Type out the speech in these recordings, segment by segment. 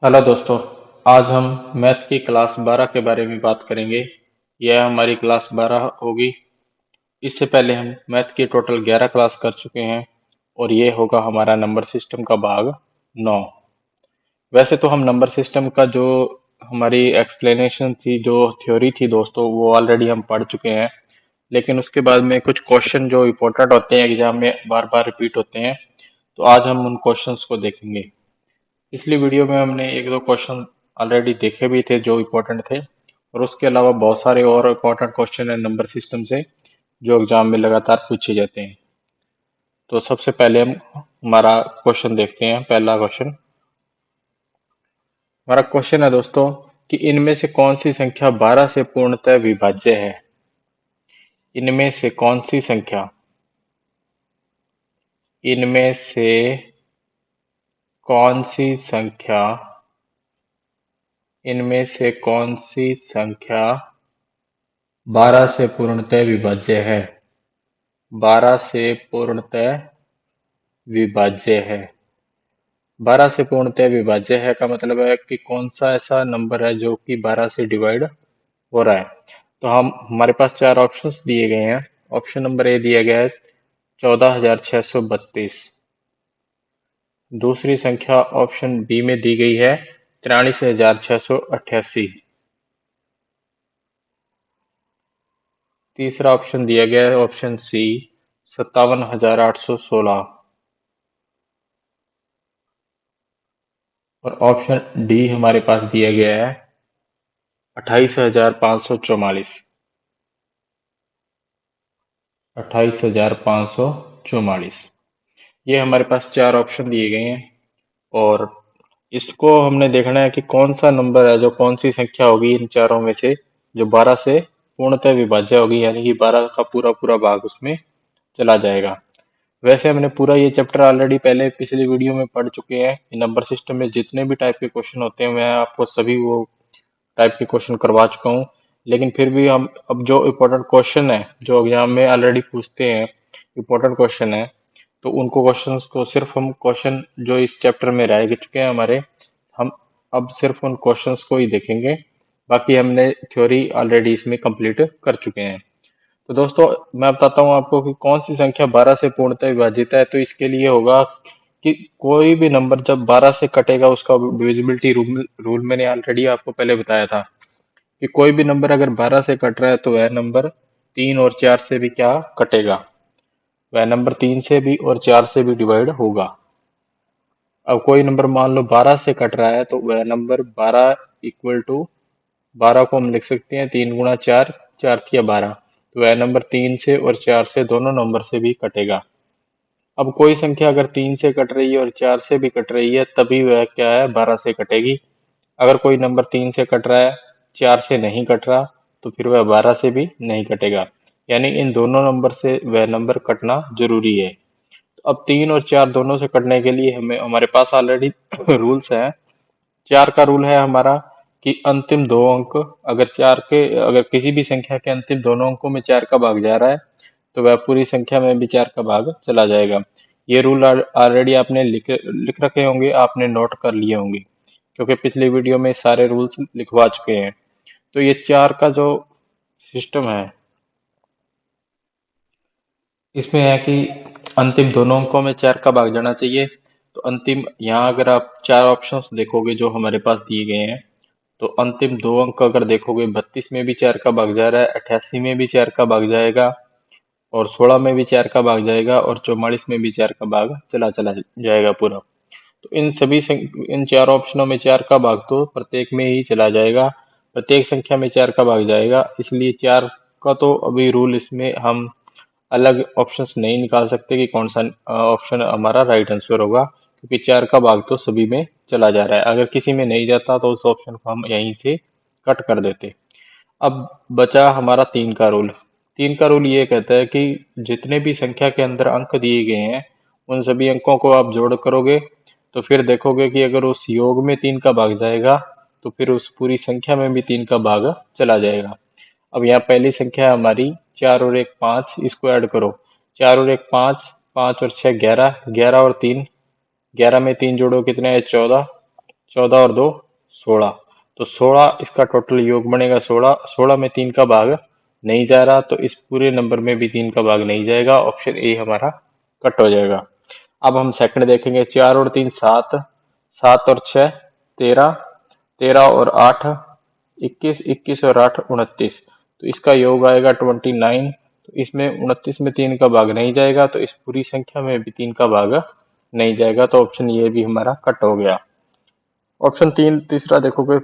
Hello दोस्तों। आज हम मैथ की क्लास 12 के बारे में बात करेंगे। यह हमारी क्लास 12 होगी। इससे पहले हम मैथ की टोटल 11 क्लास कर चुके हैं और ये होगा हमारा नंबर सिस्टम का भाग 9। वैसे तो हम नंबर सिस्टम का जो हमारी एक्सप्लेनेशन थी, जो थ्योरी थी दोस्तों, वो ऑलरेडी हम पढ़ चुके हैं। लेकिन उसके बाद में कुछ क्वेश्चन जो इम्पोर्टेंट होते हैं, एग्जाम में बार बार रिपीट होते हैं, तो आज हम उन क्वेश्चंस को देखेंगे। पिछली वीडियो में हमने एक दो क्वेश्चन ऑलरेडी देखे भी थे जो इम्पोर्टेंट थे, और उसके अलावा बहुत सारे और इम्पोर्टेंट क्वेश्चन है नंबर सिस्टम से जो एग्जाम में लगातार पूछे जाते हैं। तो सबसे पहले हम हमारा क्वेश्चन देखते हैं। पहला क्वेश्चन, हमारा क्वेश्चन है दोस्तों कि इनमें से कौन सी संख्या 12 से पूर्णतः विभाज्य है। इनमें से कौन सी संख्या, इनमें से कौन सी संख्या, इनमें से कौन सी संख्या 12 से पूर्णतः विभाज्य है। 12 से पूर्णतः विभाज्य है। 12 से पूर्णतः विभाज्य है का मतलब है कि कौन सा ऐसा नंबर है जो कि 12 से डिवाइड हो रहा है। तो हम हमारे पास चार ऑप्शंस दिए गए हैं। ऑप्शन नंबर ए दिया गया है 14,632। दूसरी संख्या ऑप्शन बी में दी गई है 43,688। तीसरा ऑप्शन दिया गया है ऑप्शन सी 57,816। और ऑप्शन डी हमारे पास दिया गया है 28,544। 28,544। ये हमारे पास चार ऑप्शन दिए गए हैं, और इसको हमने देखना है कि कौन सा नंबर है, जो कौन सी संख्या होगी इन चारों में से जो 12 से पूर्णतः विभाज्य होगी, यानी कि 12 का पूरा पूरा भाग उसमें चला जाएगा। वैसे हमने पूरा ये चैप्टर ऑलरेडी पहले पिछली वीडियो में पढ़ चुके हैं। नंबर सिस्टम में जितने भी टाइप के क्वेश्चन होते हैं मैं आपको सभी वो टाइप के क्वेश्चन करवा चुका हूँ। लेकिन फिर भी हम अब जो इम्पोर्टेंट क्वेश्चन है जो एग्जाम में ऑलरेडी पूछते हैं, इम्पोर्टेंट क्वेश्चन है, तो उनको क्वेश्चंस को सिर्फ हम क्वेश्चन जो इस चैप्टर में रह चुके हैं हमारे, हम अब सिर्फ उन क्वेश्चंस को ही देखेंगे। बाकी हमने थ्योरी ऑलरेडी इसमें कंप्लीट कर चुके हैं। तो दोस्तों, मैं बताता हूँ आपको कि कौन सी संख्या 12 से पूर्णतः विभाजित है। तो इसके लिए होगा कि कोई भी नंबर जब 12 से कटेगा उसका डिविजिबिलिटी रूल रूल मैंने ऑलरेडी आपको पहले बताया था कि कोई भी नंबर अगर 12 से कट रहा है तो वह नंबर 3 और 4 से भी क्या कटेगा, वह नंबर 3 से भी और 4 से भी डिवाइड होगा। अब कोई नंबर मान लो 12 से कट रहा है तो वह नंबर 12 इक्वल टू 12 को हम लिख सकते हैं 3 गुणा 4, 4 तिया 12। तो वह नंबर 3 से और 4 से दोनों नंबर से भी कटेगा। अब कोई संख्या अगर 3 से कट रही है और 4 से भी कट रही है तभी वह क्या है, 12 से कटेगी। अगर कोई नंबर 3 से कट रहा है, 4 से नहीं कट रहा, तो फिर वह 12 से भी नहीं कटेगा। यानी इन दोनों नंबर से वह नंबर कटना जरूरी है। तो अब 3 और 4 दोनों से कटने के लिए हमें हमारे पास ऑलरेडी रूल्स हैं। 4 का रूल है हमारा कि अंतिम दो अंक, अगर किसी भी संख्या के अंतिम दोनों अंकों में 4 का भाग जा रहा है तो वह पूरी संख्या में भी 4 का भाग चला जाएगा। ये रूल ऑलरेडी आपने लिख रखे होंगे, आपने नोट कर लिए होंगे, क्योंकि पिछली वीडियो में सारे रूल्स लिखवा चुके हैं। तो ये 4 का जो सिस्टम है, इसमें है कि अंतिम दोनों अंकों में 4 का भाग जाना चाहिए। तो अंतिम यहाँ अगर आप चार ऑप्शंस देखोगे जो हमारे पास दिए गए हैं, तो अंतिम दो अंक अगर देखोगे, 32 में भी 4 का भाग जा रहा है, 88 में भी 4 का भाग जाएगा, और 16 में भी 4 का भाग जाएगा, और 44 में भी 4 का भाग चला चला जाएगा पूरा। तो इन चार ऑप्शनों में 4 का भाग तो प्रत्येक में ही चला जाएगा, प्रत्येक संख्या में 4 का भाग जाएगा। इसलिए 4 का तो अभी रूल इसमें हम अलग ऑप्शंस नहीं निकाल सकते कि कौन सा ऑप्शन हमारा राइट आंसर होगा, क्योंकि 4 का भाग तो सभी में चला जा रहा है। अगर किसी में नहीं जाता तो उस ऑप्शन को हम यहीं से कट कर देते। अब बचा हमारा 3 का रूल। 3 का रूल ये कहता है कि जितने भी संख्या के अंदर अंक दिए गए हैं उन सभी अंकों को आप जोड़ करोगे तो फिर देखोगे कि अगर उस योग में 3 का भाग जाएगा तो फिर उस पूरी संख्या में भी 3 का भाग चला जाएगा। अब यहाँ पहली संख्या है हमारी 4 और 1 5, इसको ऐड करो। 4 और 1 5, 5 और 6 11, 11 और 3, 11 में 3 जोड़ो कितने हैं, 14। 14 और 2 16। तो 16 इसका टोटल योग बनेगा 16। 16 में 3 का भाग नहीं जा रहा, तो इस पूरे नंबर में भी 3 का भाग नहीं जाएगा। ऑप्शन ए हमारा कट हो जाएगा। अब हम सेकंड देखेंगे। 4 और 3 7, 7 और 6 13, 13 और 8 21, 21 और 8 29। तो इसका योग आएगा 29। तो इसमें 29 में 3 का भाग नहीं जाएगा, तो इस पूरी संख्या में भी 3 का भाग नहीं जाएगा। तो ऑप्शन ये भी हमारा कट हो गया। ऑप्शन तीसरा देखोगे।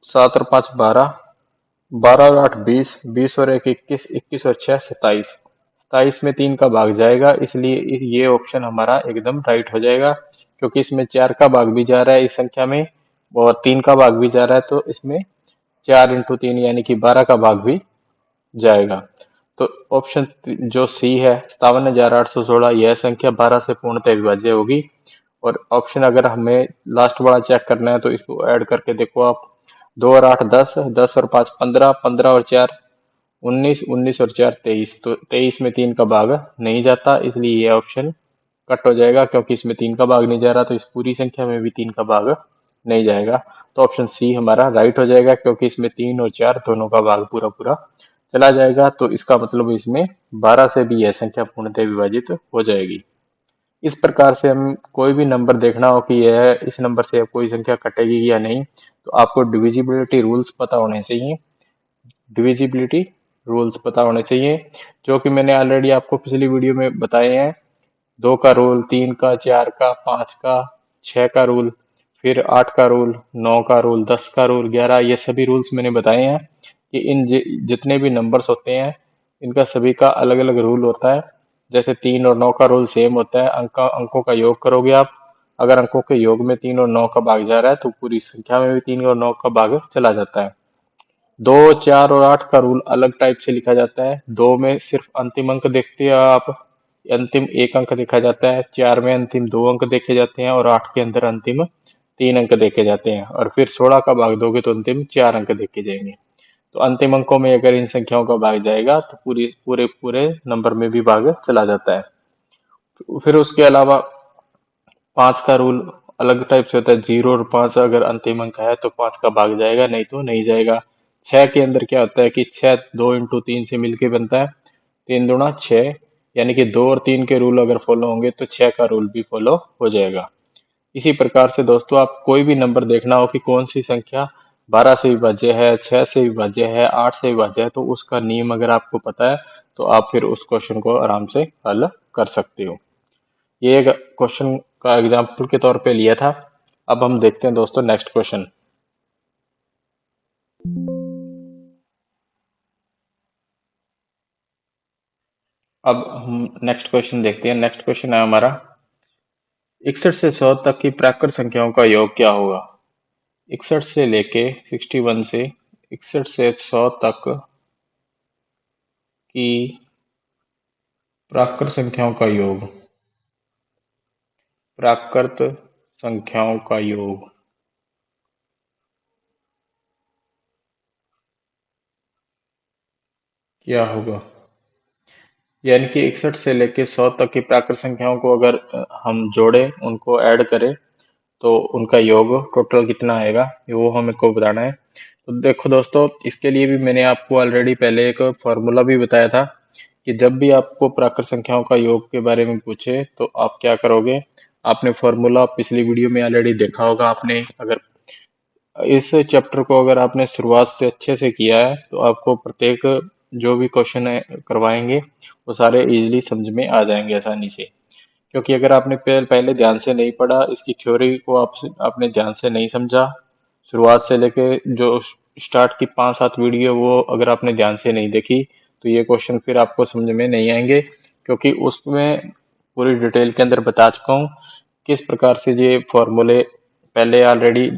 7 और 5 12, 12 और 8 20, 20 और 1 21, 21 और 6 27। 27 में 3 का भाग जाएगा, इसलिए ये ऑप्शन हमारा एकदम राइट हो जाएगा। क्योंकि इसमें 4 का भाग भी जा रहा है इस संख्या में, और 3 का भाग भी जा रहा है, तो इसमें 4 इंटू 3 यानी कि 12 का भाग भी जाएगा। तो ऑप्शन जो सी है 57,816, यह संख्या 12 से पूर्णतः विभाज्य होगी। और ऑप्शन अगर हमें लास्ट वाला चेक करना है तो इसको ऐड करके देखो आप। 2 और 8 10, 10 और 5 15, 15 और 4 19, 19 और 4 23। तो 23 में 3 का भाग नहीं जाता, इसलिए ये ऑप्शन कट हो जाएगा। क्योंकि इसमें 3 का भाग नहीं जा रहा, तो इस पूरी संख्या में भी 3 का भाग नहीं जाएगा। तो ऑप्शन सी हमारा राइट हो जाएगा, क्योंकि इसमें 3 और 4 दोनों का भाग पूरा पूरा चला जाएगा। तो इसका मतलब इसमें 12 से भी यह संख्या पूर्णतः विभाजित हो जाएगी। इस प्रकार से हम कोई भी नंबर देखना हो कि यह इस नंबर से कोई संख्या कटेगी या नहीं, तो आपको डिविजिबिलिटी रूल्स पता होने चाहिए। डिविजिबिलिटी रूल्स पता होने चाहिए, जो कि मैंने ऑलरेडी आपको पिछली वीडियो में बताए हैं। 2 का रूल, 3 का, 4 का, 5 का, 6 का रूल, फिर 8 का रूल, 9 का रूल, 10 का रूल, 11, ये सभी रूल्स मैंने बताए हैं कि जितने भी नंबर्स होते हैं इनका सभी का अलग अलग रूल होता है। जैसे 3 और 9 का रूल सेम होता है। अंकों का योग करोगे आप, अगर अंकों के योग में 3 और 9 का भाग जा रहा है, तो पूरी संख्या में भी 3 और 9 का भाग चला जाता है। 2, 4 और 8 का रूल अलग टाइप से लिखा जाता है। 2 में सिर्फ अंतिम अंक देखते हैं आप, अंतिम एक अंक देखा जाता है। 4 में अंतिम 2 अंक देखे जाते हैं, और 8 के अंदर अंतिम 3 अंक देखे जाते हैं। और फिर 16 का भाग दोगे तो अंतिम 4 अंक देखे जाएंगे। तो अंतिम अंकों में अगर इन संख्याओं का भाग जाएगा, तो पूरी पूरे पूरे नंबर में भी भाग चला जाता है। फिर उसके अलावा 5 का रूल अलग टाइप से होता है। 0 और 5 अगर अंतिम अंक है तो 5 का भाग जाएगा, नहीं तो नहीं जाएगा। 6 के अंदर क्या होता है कि 6 2 इंटू 3 से मिलके बनता है। 3 दूना 6, यानी कि 2 और 3 के रूल अगर फॉलो होंगे तो 6 का रूल भी फॉलो हो जाएगा। इसी प्रकार से दोस्तों, आप कोई भी नंबर देखना हो कि कौन सी संख्या 12 से विभाज्य है, 6 से विभाज्य है, 8 से विभाज्य है, तो उसका नियम अगर आपको पता है तो आप फिर उस क्वेश्चन को आराम से हल कर सकते हो। ये एक क्वेश्चन का एग्जाम्पल के तौर पे लिया था। अब हम देखते हैं दोस्तों नेक्स्ट क्वेश्चन। अब हम नेक्स्ट क्वेश्चन देखते हैं। नेक्स्ट क्वेश्चन है हमारा, 61 से 100 तक की प्राकृत संख्याओं का योग क्या होगा। 61 से लेके 61 से 61 से 100 तक की प्राकृत संख्याओं का योग। प्राकृत संख्याओं का योग क्या होगा। यानी कि 61 से लेके 100 तक की प्राकृत संख्याओं को अगर हम जोड़ें, उनको ऐड करें, तो उनका योग टोटल कितना आएगा, ये वो हमें को बताना है। तो देखो दोस्तों, इसके लिए भी मैंने आपको ऑलरेडी पहले एक फॉर्मूला भी बताया था कि जब भी आपको प्राकृत संख्याओं का योग के बारे में पूछे तो आप क्या करोगे। आपने फॉर्मूला पिछली वीडियो में ऑलरेडी देखा होगा। आपने अगर इस चैप्टर को अगर आपने शुरुआत से अच्छे से किया है, तो आपको प्रत्येक जो भी क्वेश्चन करवाएंगे वो सारे इजीली समझ में आ जाएंगे आसानी से। क्योंकि अगर आपने पहले ध्यान से नहीं पढ़ा, इसकी थ्योरी को आपने ध्यान से नहीं समझा, शुरुआत से लेके जो स्टार्ट की 5-7 वीडियो वो अगर आपने ध्यान से नहीं देखी, तो ये क्वेश्चन फिर आपको समझ में नहीं आएंगे। क्योंकि उसमें पूरी डिटेल के अंदर बता चुका हूँ किस प्रकार से ये फॉर्मूले पहले ऑलरेडी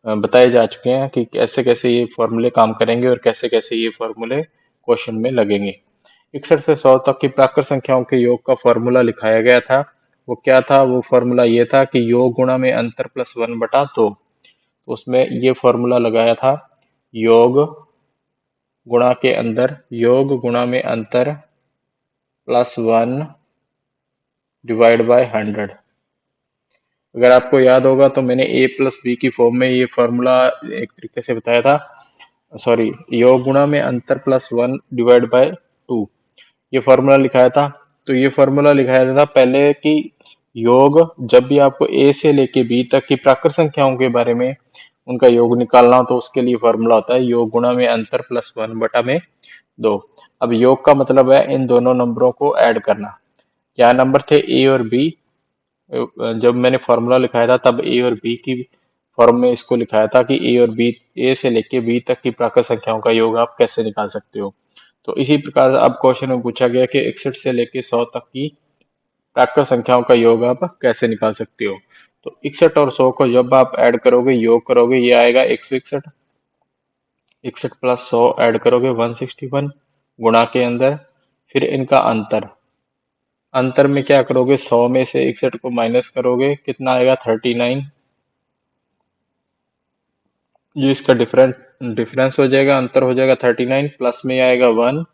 बताए जा चुके हैं कि कैसे कैसे ये फॉर्मूले काम करेंगे और कैसे कैसे ये फॉर्मूले क्वेश्चन में लगेंगे। 61 से 100 तक की प्राकृत संख्याओं के योग का फॉर्मूला लिखाया गया था। वो क्या था, वो फॉर्मूला ये था कि योग गुणा में अंतर प्लस 1/2। तो उसमें ये फॉर्मूला लगाया था, योग गुणा के अंदर, योग गुणा में अंतर प्लस 1 डिवाइड बाय 100। अगर आपको याद होगा तो मैंने a प्लस बी की फॉर्म में ये फॉर्मूला एक तरीके से बताया था, सॉरी, योग गुणा में अंतर प्लस 1 डिवाइड बाय 2, ये फॉर्मूला लिखाया था। तो ये फॉर्मूला लिखाया था पहले कि योग, जब भी आपको a से लेके b तक की प्राकृत संख्याओं के बारे में उनका योग निकालना हो तो उसके लिए फॉर्मूला होता है योग गुणा में अंतर प्लस 1 बटा में 2। अब योग का मतलब है इन दोनों नंबरों को ऐड करना। क्या नंबर थे a और b? जब मैंने फॉर्मूला लिखाया था तब a और b की फॉर्म में इसको लिखाया था कि a और b, a से लेके b तक की प्राकृत संख्याओं का योग आप कैसे निकाल सकते हो। तो इसी प्रकार अब क्वेश्चन में पूछा गया कि 61 से लेके 100 तक की प्राकृत संख्याओं का योग आप कैसे निकाल सकते हो। तो 61 और 100 को जब आप ऐड करोगे, योग करोगे, ये आएगा 161। 61 प्लस 100 ऐड करोगे 161 गुणा के अंदर, फिर इनका अंतर, अंतर में क्या करोगे, 100 में से 61 को माइनस करोगे, कितना आएगा 39। ये इसका डिफरेंस हो जाएगा, अंतर हो जाएगा 39, प्लस में आएगा 1,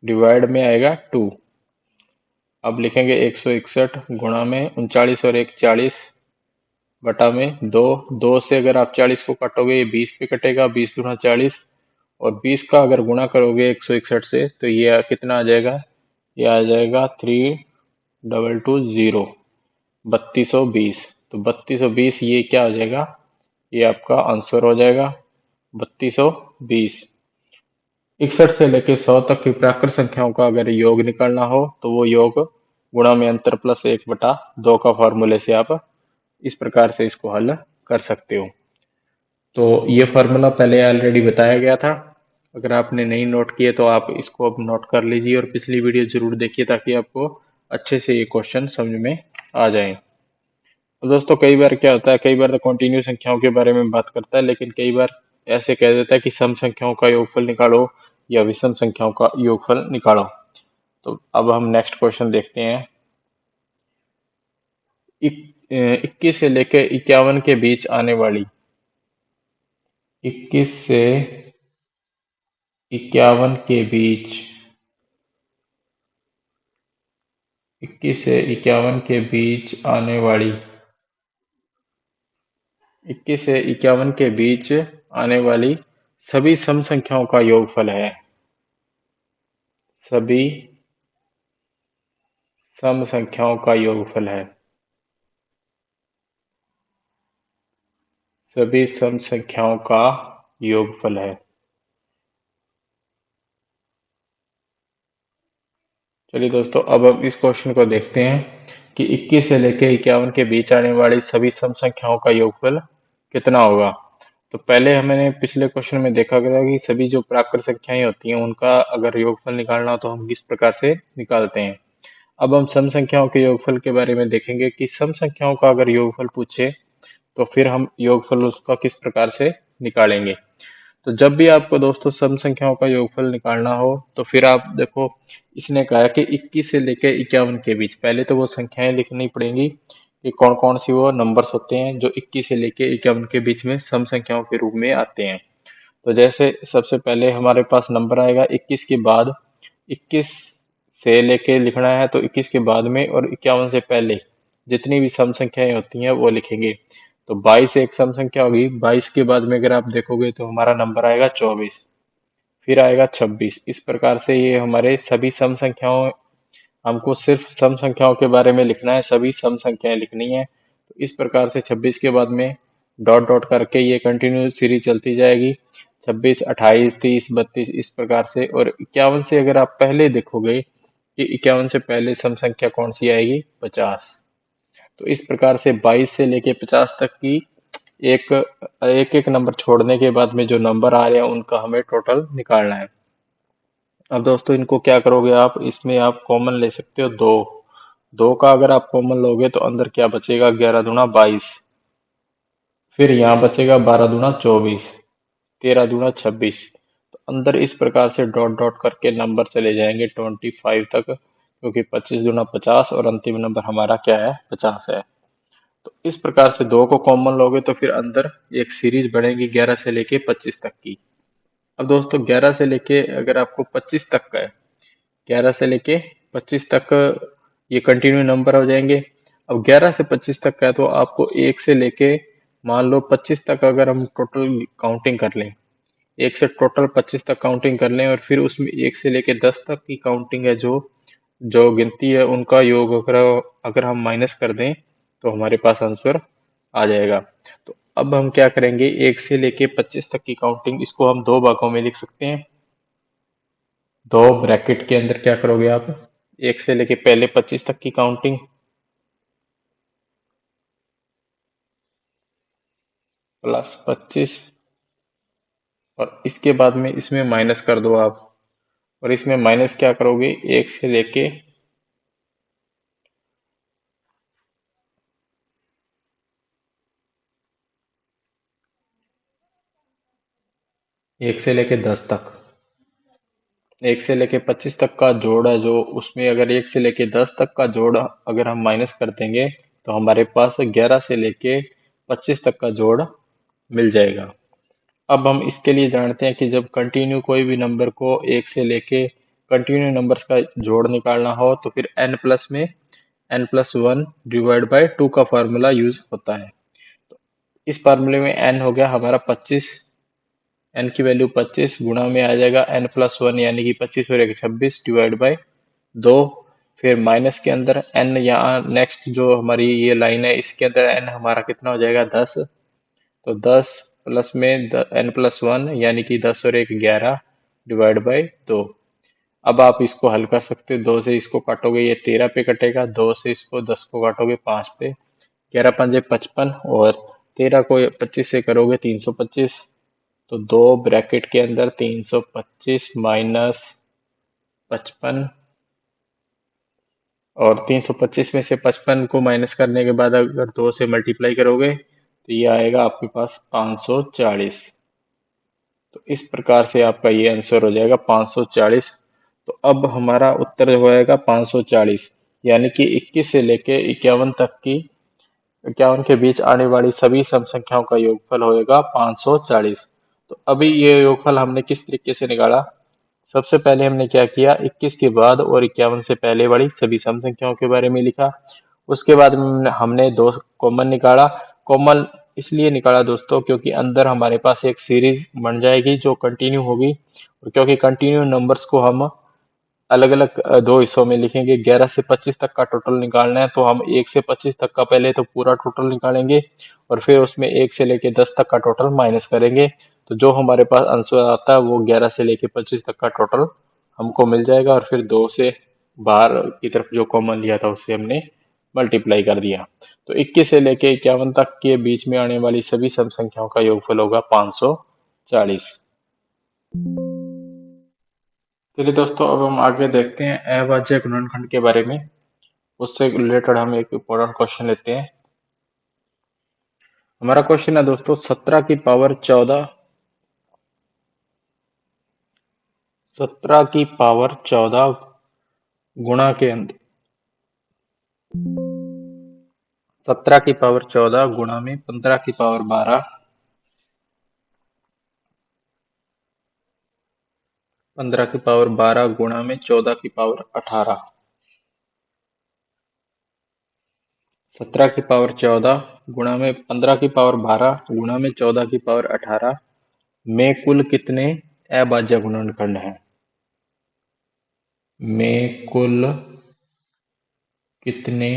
डिवाइड में आएगा 2। अब लिखेंगे 161 गुणा में 39 और 1 40 बटा में 2। 2 से अगर आप 40 को काटोगे ये 20 पे कटेगा, 20 दूना 40, और 20 का अगर गुणा करोगे 161 से तो ये कितना आ जाएगा, ये आ जाएगा 3220, 3220। तो 3220 ये क्या हो जाएगा, ये आपका आंसर हो जाएगा 3220। 61 से लेके 100 तक की प्राकृत संख्याओं का अगर योग निकालना हो तो वो योग गुणा में अंतर प्लस 1/2 का फॉर्मूले से आप इस प्रकार से इसको हल कर सकते हो। तो ये फॉर्मूला पहले ऑलरेडी बताया गया था, अगर आपने नहीं नोट किए तो आप इसको अब नोट कर लीजिए और पिछली वीडियो जरूर देखिए ताकि आपको अच्छे से ये क्वेश्चन समझ में आ जाए। तो दोस्तों कई बार क्या होता है, कई बार तो कंटिन्यू संख्याओं के बारे में बात करता है, लेकिन कई बार ऐसे कह देता है कि सम संख्याओं का योगफल निकालो या विषम संख्याओं का योगफल निकालो। तो अब हम नेक्स्ट क्वेश्चन देखते हैं। 21 से लेकर 51 के बीच आने वाली, 21 से 51 के बीच, 21 से 51 के बीच आने वाली, 21 से 51 के बीच आने वाली सभी सम संख्याओं का योगफल है। सभी सम संख्याओं का योगफल है। सभी सम संख्याओं का योगफल है। चलिए दोस्तों अब हम इस क्वेश्चन को देखते हैं कि 21 से लेकर 51 के बीच आने वाली सभी सम संख्याओं का योगफल कितना होगा। तो पहले हमने पिछले क्वेश्चन में देखा गया कि सभी जो प्राकृत संख्याएं होती हैं उनका अगर योगफल निकालना हो तो हम किस प्रकार से निकालते हैं। अब हम सम संख्याओं के योगफल के बारे में देखेंगे कि सम संख्याओं का अगर योगफल पूछे तो फिर हम योगफल उसका किस प्रकार से निकालेंगे। तो जब भी आपको दोस्तों सम संख्याओं का योगफल निकालना हो तो फिर आप देखो, इसने कहा कि 21 से लेकर 51 के बीच, पहले तो वो संख्याएं लिखनी पड़ेंगी कि कौन कौन सी वो नंबर्स होते हैं जो 21 से लेकर 51 के बीच में सम संख्याओं के रूप में आते हैं। तो जैसे सबसे पहले हमारे पास नंबर आएगा 21 के बाद, 21 से लेके लिखना है तो 21 के बाद में और 51 से पहले जितनी भी सम संख्याएं होती हैं वो लिखेंगे। तो 22 एक सम संख्या होगी, 22 के बाद में अगर आप देखोगे तो हमारा नंबर आएगा 24, फिर आएगा 26। इस प्रकार से ये हमारे सभी सम संख्याओं, हमको सिर्फ सम संख्याओं के बारे में लिखना है, सभी सम संख्याएं लिखनी है। तो इस प्रकार से 26 के बाद में डॉट डॉट करके ये कंटिन्यू सीरीज चलती जाएगी, 26, 28, 30, 32 इस प्रकार से। और 51 से अगर आप पहले देखोगे कि 51 से पहले सम संख्या कौन सी आएगी, 50। तो इस प्रकार से 22 से लेके 50 तक की एक एक एक नंबर छोड़ने के बाद में जो नंबर आ रहे हैं उनका हमें टोटल निकालना है। अब दोस्तों इनको क्या करोगे आप, इसमें आप कॉमन ले सकते हो 2। 2 का अगर आप कॉमन लोगे तो अंदर क्या बचेगा, 11 दूना 22, फिर यहाँ बचेगा 12 दूना 24, 13 दूना 26। तो अंदर इस प्रकार से डॉट डॉट करके नंबर चले जाएंगे 25 तक, क्योंकि 25 दूना 50 और अंतिम नंबर हमारा क्या है, 50 है। तो इस प्रकार से 2 को कॉमन लोगे तो फिर अंदर एक सीरीज बढ़ेगी 11 से लेके 25 तक की। अब दोस्तों 11 से लेके अगर आपको 25 तक का है, 11 से लेके 25 तक ये कंटिन्यू नंबर हो जाएंगे। अब 11 से 25 तक का है तो आपको 1 से लेके मान लो 25 तक अगर हम टोटल काउंटिंग कर लें, 1 से टोटल 25 तक काउंटिंग कर लें और फिर उसमें 1 से लेके 10 तक की काउंटिंग है जो जो गिनती है उनका योग अगर अगर हम माइनस कर दें तो हमारे पास आंसर आ जाएगा। तो अब हम क्या करेंगे, 1 से लेके 25 तक की काउंटिंग इसको हम दो भागों में लिख सकते हैं। दो ब्रैकेट के अंदर क्या करोगे आप, 1 से लेके पहले 25 तक की काउंटिंग प्लस 25 और इसके बाद में इसमें माइनस कर दो आप। और इसमें माइनस क्या करोगे, 1 से लेके 1 से लेके 10 तक, 1 से लेके 25 तक का जोड़ है जो उसमें अगर 1 से लेके 10 तक का जोड़ अगर हम माइनस कर देंगे तो हमारे पास 11 से लेके 25 तक का जोड़ मिल जाएगा। अब हम इसके लिए जानते हैं कि जब कंटिन्यू कोई भी नंबर को 1 से लेके कंटिन्यू नंबर्स का जोड़ निकालना हो तो फिर n प्लस में n+1 डिवाइड बाय 2 का फार्मूला यूज होता है। इस फार्मूले में n हो गया हमारा 25, n की वैल्यू 25 गुणा में आ जाएगा n+1 यानी कि 25 और 1 26 डिवाइड बाय 2। फिर माइनस के अंदर n, यहाँ नेक्स्ट जो हमारी ये लाइन है इसके अंदर n हमारा कितना हो जाएगा 10। तो 10 प्लस में n+1 यानी कि 10 और 1 11 डिवाइड बाय 2। अब आप इसको हल कर सकते हो, 2 से इसको काटोगे ये 13 पे कटेगा, 2 से इसको 10 को काटोगे 5 पे, 11 पंजे 55 और 13 को 25 से करोगे 325। तो दो ब्रैकेट के अंदर 325 माइनस 55 और 325 में से 55 को माइनस करने के बाद अगर 2 से मल्टीप्लाई करोगे तो ये आएगा आपके पास 540। तो इस प्रकार से आपका ये आंसर हो जाएगा 540। तो अब हमारा उत्तर हो जाएगा 540 यानी कि 21 से लेके 51 तक की 51 के बीच आने वाली सभी सम संख्याओं का योगफल होएगा 540। तो अभी ये योगफल हमने किस तरीके से निकाला, सबसे पहले हमने क्या किया, 21 के बाद और 51 से पहले वाली सभी सम संख्याओं के बारे में लिखा। उसके बाद हमने दो कॉमन निकाला। कॉमन इसलिए निकाला दोस्तों क्योंकि अंदर हमारे पास एक सीरीज बन जाएगी जो कंटिन्यू होगी, और क्योंकि कंटिन्यू नंबर्स को हम अलग अलग दो हिस्सों में लिखेंगे। 11 से 25 तक का टोटल निकालना है तो हम 1 से 25 तक का पहले तो पूरा टोटल निकालेंगे और फिर उसमें 1 से लेके 10 तक का टोटल माइनस करेंगे। तो जो हमारे पास आंसर आता है वो 11 से लेके 25 तक का टोटल हमको मिल जाएगा और फिर 2 से बाहर की तरफ जो कॉमन लिया था उससे हमने मल्टीप्लाई कर दिया। तो 21 से लेके 51 तक के बीच में आने वाली सभी सम संख्याओं का योगफल होगा 540। चलिए दोस्तों अब हम आगे देखते हैं अभाज्य गुणनखंड के बारे में। उससे रिलेटेड हम एक इम्पोर्टेंट क्वेश्चन लेते हैं। हमारा क्वेश्चन है दोस्तों 17 की पावर 14, 17 की पावर 14 गुणा के अंदर 17 की पावर 14 गुणा में 15 की पावर 12, 15 की पावर 12 गुणा में 14 की पावर 18, 17 की पावर 14 गुणा में 15 की पावर 12 गुणा में 14 की पावर 18 में कुल कितने अभाज्य गुणनखंड हैं, में कुल कितने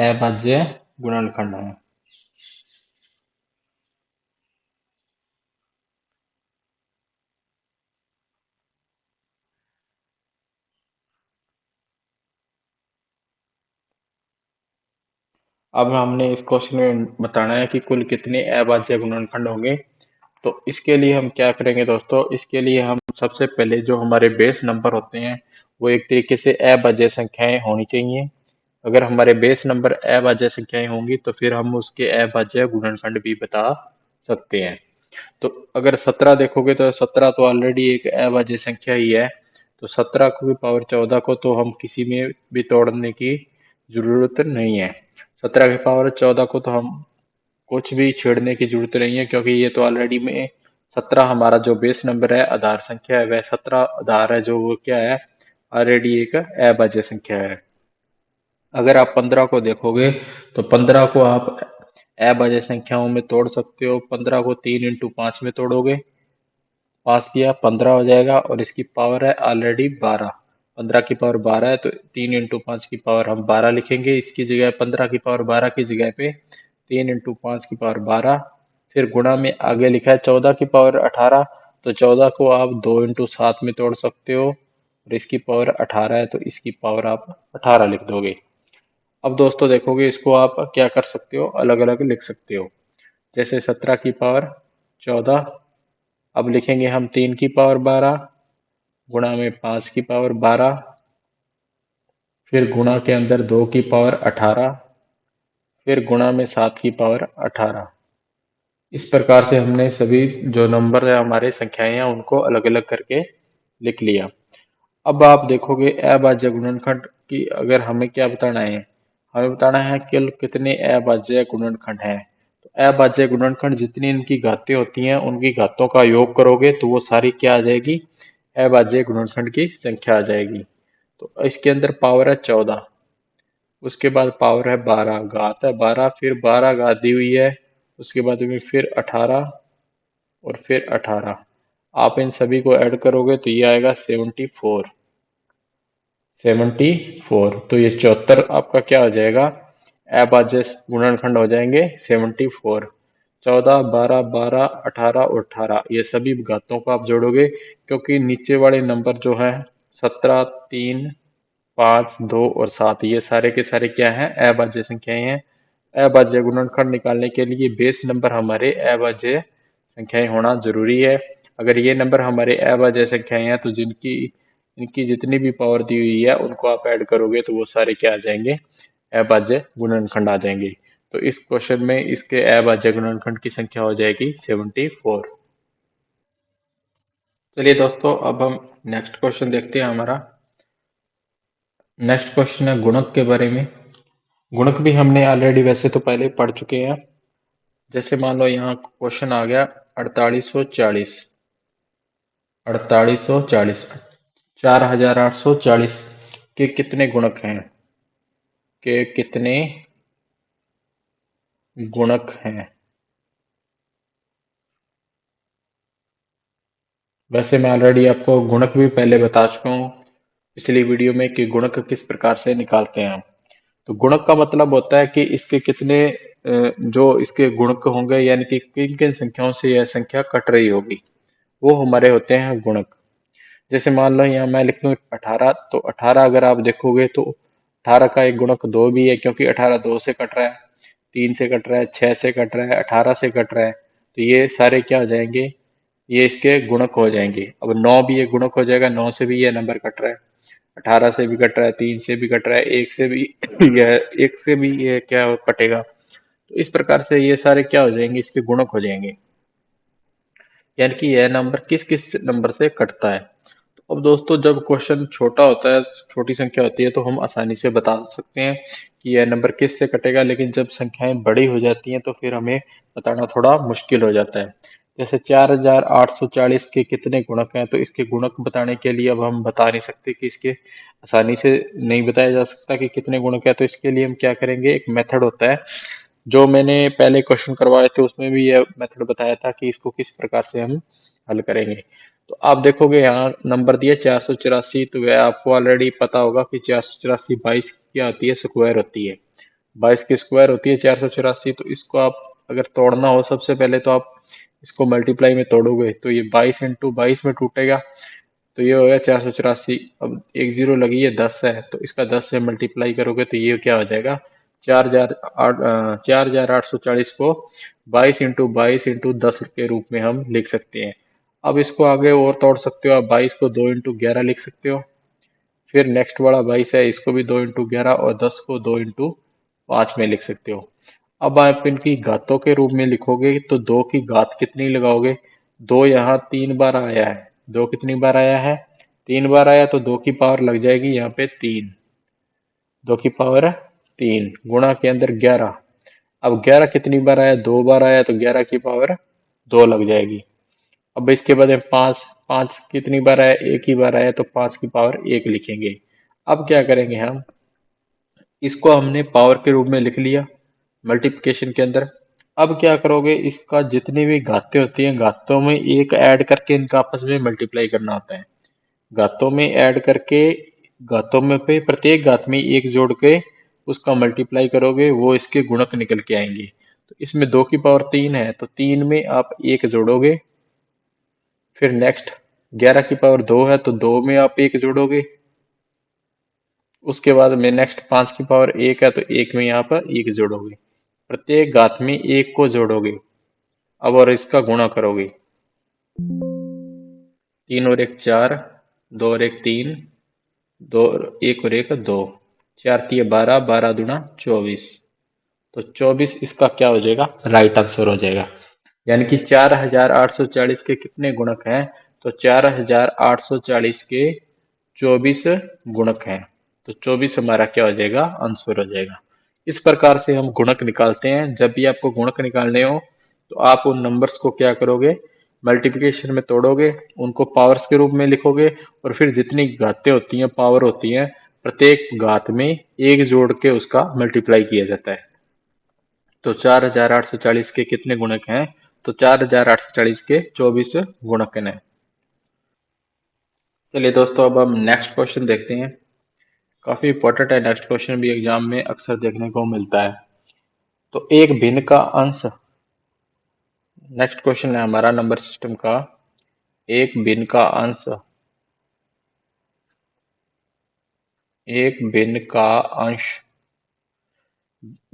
अभाज्य गुणनखंड हैं। अब हमने इस क्वेश्चन में बताना है कि कुल कितने अभाज्य गुणनखंड होंगे। तो इसके लिए हम क्या करेंगे दोस्तों, इसके लिए हम सबसे पहले जो हमारे बेस नंबर होते हैं वो एक तरीके से अभाज्य संख्याएं होनी चाहिए। अगर हमारे बेस नंबर अभाज्य संख्याएं होंगी तो फिर हम उसके अभाज्य गुणनखंड भी बता सकते हैं। तो अगर 17 देखोगे तो 17 तो ऑलरेडी एक अभाज्य संख्या ही है। तो 17 की पावर 14 को तो हम किसी में भी तोड़ने की जरूरत नहीं है। 17 की पावर 14 को तो हम कुछ भी छेड़ने की जरूरत नहीं है क्योंकि ये तो ऑलरेडी में 17 हमारा जो बेस नंबर है, आधार संख्या है, वह 17 आधार है जो वो क्या है ऑलरेडी एक अभाज्य संख्या है। अगर आप 15 को देखोगे तो 15 को आप अभाज्य संख्याओं में तोड़ सकते हो। 15 को 3 × 5 में तोड़ोगे, 5 किया 15 हो जाएगा, और इसकी पावर है ऑलरेडी 12। 15 की पावर 12 है तो 3 × 5 की पावर हम 12 लिखेंगे। इसकी जगह 15 की पावर 12 की जगह पे 3 × 5 की पावर 12, फिर गुणा में आगे लिखा है 14 की पावर 18, तो 14 को आप 2 × 7 में तोड़ सकते हो, और इसकी पावर 18 है तो इसकी पावर आप 18 लिख दोगे। अब दोस्तों देखोगे इसको आप क्या कर सकते हो, अलग अलग लिख सकते हो। जैसे 17 की पावर 14, अब लिखेंगे हम 3 की पावर 12 गुणा में 5 की पावर 12, फिर गुणा के अंदर 2 की पावर 18, फिर गुणा में 7 की पावर 18। इस प्रकार से हमने सभी जो नंबर है हमारे संख्याएं हैं उनको अलग अलग करके लिख लिया। अब आप देखोगे अभाज्य गुणनखंड की अगर हमें क्या बताना है, हमें बताना है कि कितने अभाज्य गुणनखंड हैं। तो अभाज्य गुणनखंड जितनी इनकी घातें होती हैं उनकी घातों का योग करोगे तो वो सारी क्या आ जाएगी, अभाज्य गुणनखंड की संख्या आ जाएगी। तो इसके अंदर पावर है 14, उसके बाद पावर है 12, घात है 12, फिर 12 घात दी हुई है, उसके बाद में फिर 18 और फिर 18। आप इन सभी को ऐड करोगे तो ये आएगा 74। 74, तो ये 74 आपका क्या हो जाएगा, अभाज्य गुणनखंड हो जाएंगे 74। 14, 12, 12, 18 और 18 ये सभी घातों को आप जोड़ोगे, क्योंकि नीचे वाले नंबर जो है 17, 3, 5, 2 और 7 ये सारे के सारे क्या हैं, अभाज्य संख्याएं हैं। अभाज्य गुणनखंड निकालने के लिए बेस नंबर हमारे अभाज्य संख्याएं होना जरूरी है। अगर ये नंबर हमारे अभाज्य संख्याएं हैं तो जिनकी इनकी जितनी भी पावर दी हुई है उनको आप ऐड करोगे तो वो सारे क्या आ जाएंगे, अभाज्य गुणनखंड आ जाएंगे। तो इस क्वेश्चन में इसके अभाज्य गुणनखंड की संख्या हो जाएगी 74। चलिए दोस्तों अब हम नेक्स्ट क्वेश्चन देखते हैं। हमारा नेक्स्ट क्वेश्चन है गुणक के बारे में। गुणक भी हमने ऑलरेडी वैसे तो पहले पढ़ चुके हैं। जैसे मान लो यहाँ क्वेश्चन आ गया 4840, 4840, 4840 के कितने गुणक हैं, के कितने गुणक हैं। वैसे मैं ऑलरेडी आपको गुणक भी पहले बता चुका हूँ पिछली वीडियो में कि गुणक किस प्रकार से निकालते हैं। तो गुणक का मतलब होता है कि इसके कितने जो इसके गुणक होंगे, यानी कि किन किन संख्याओं से यह संख्या कट रही होगी, वो हमारे होते हैं गुणक। जैसे मान लो यहाँ मैं लिख दूँ 18, तो 18 अगर आप देखोगे तो 18 का एक गुणक 2 भी है, क्योंकि 18 2 से कट रहा है, 3 से कट रहा है, 6 से कट रहा है, 18 से कट रहा है, तो ये सारे क्या हो जाएंगे, ये इसके गुणक हो जाएंगे। अब 9 भी ये गुणक हो जाएगा, 9 से भी ये नंबर कट रहा है, 18 से भी कट रहा है, 3 से भी कट रहा है, 1 से भी यह 1 से भी ये क्या कटेगा। तो इस प्रकार से ये सारे क्या हो जाएंगे, इसके गुणक हो जाएंगे, यानी कि यह नंबर किस किस नंबर से कटता है। तो अब दोस्तों जब क्वेश्चन छोटा होता है, छोटी संख्या होती है, तो हम आसानी से बता सकते हैं कि यह नंबर किस से कटेगा, लेकिन जब संख्याएं बड़ी हो जाती हैं तो फिर हमें बताना थोड़ा मुश्किल हो जाता है। जैसे 4840 के कितने गुणक हैं, तो इसके गुणक बताने के लिए अब हम बता नहीं सकते कि इसके आसानी से नहीं बताया जा सकता कि कितने गुणक है। तो इसके लिए हम क्या करेंगे, एक मेथड होता है जो मैंने पहले क्वेश्चन करवाए थे उसमें भी यह मेथड बताया था कि इसको किस प्रकार से हम हल करेंगे। तो आप देखोगे यहाँ नंबर दिया 484, तो वह आपको ऑलरेडी पता होगा कि 484 22 क्या होती है, स्क्वायर होती है, 22 की स्क्वायर होती है 484। तो इसको आप अगर तोड़ना हो सबसे पहले तो आप इसको मल्टीप्लाई में तोड़ोगे तो ये 22 × 22 में टूटेगा, तो ये हो गया 484। अब एक जीरो लगी है 10 है, तो इसका 10 से मल्टीप्लाई करोगे तो ये क्या हो जाएगा, 4840 को 22 × 22 × 10 के रूप में हम लिख सकते हैं। अब इसको आगे और तोड़ सकते हो आप, 22 को 2 × 11 लिख सकते हो, फिर नेक्स्ट वाला 22 है इसको भी 2 × 11 और 10 को 2 × 5 में लिख सकते हो। अब आप इनकी घातों के रूप में लिखोगे तो 2 की घात कितनी लगाओगे, 2 यहाँ 3 बार आया है, 2 कितनी बार आया है, 3 बार आया, तो 2 की पावर लग जाएगी यहाँ पे 3, 2 की पावर 3 गुणा के अंदर 11। अब 11 कितनी बार आया, 2 बार आया, तो 11 की पावर 2 लग जाएगी। अब इसके बाद 5, 5 कितनी बार आया, एक ही बार आया, तो 5 की पावर 1 लिखेंगे। अब क्या करेंगे हम, इसको हमने पावर के रूप में लिख लिया मल्टीप्लिकेशन के अंदर। अब क्या करोगे, इसका जितनी भी घातें होती हैं, घातों में एक ऐड करके इनका आपस में मल्टीप्लाई करना होता है। घातों में ऐड करके, घातों में पे प्रत्येक घात में एक जोड़ के उसका मल्टीप्लाई करोगे, वो इसके गुणक निकल के आएंगे। तो इसमें 2 की पावर 3 है, तो 3 में आप 1 जोड़ोगे। फिर नेक्स्ट 11 की पावर 2 है, तो 2 में आप 1 जोड़ोगे। उसके बाद में नेक्स्ट 5 की पावर 1 है, तो 1 में यहाँ पर 1 जोड़ोगे। प्रत्येक घात में 1 को जोड़ोगे। अब और इसका गुणा करोगे। 3 और 1 4, 2 और 1 3, 2 1 और 1 2, 4 तिये 12, 12 दूना 24। तो 24 इसका क्या हो जाएगा, राइट आंसर हो जाएगा। यानी कि 4840 के कितने गुणक हैं, तो 4840 के 24 गुणक हैं। तो 24 हमारा क्या हो जाएगा, आंसर हो जाएगा। इस प्रकार से हम गुणक निकालते हैं। जब भी आपको गुणक निकालने हो तो आप उन नंबर्स को क्या करोगे, मल्टीप्लिकेशन में तोड़ोगे, उनको पावर्स के रूप में लिखोगे, और फिर जितनी घातें होती हैं, पावर होती हैं, प्रत्येक घात में एक जोड़ के उसका मल्टीप्लाई किया जाता है। तो 4840 के कितने गुणक हैं, तो 4840 के 24 गुणक हैं। चलिए दोस्तों, अब हम नेक्स्ट क्वेश्चन देखते हैं। काफी इंपॉर्टेंट है, नेक्स्ट क्वेश्चन भी एग्जाम में अक्सर देखने को मिलता है। तो एक भिन्न का अंश, नेक्स्ट क्वेश्चन है हमारा नंबर सिस्टम का। एक भिन्न का अंश, एक भिन्न का अंश,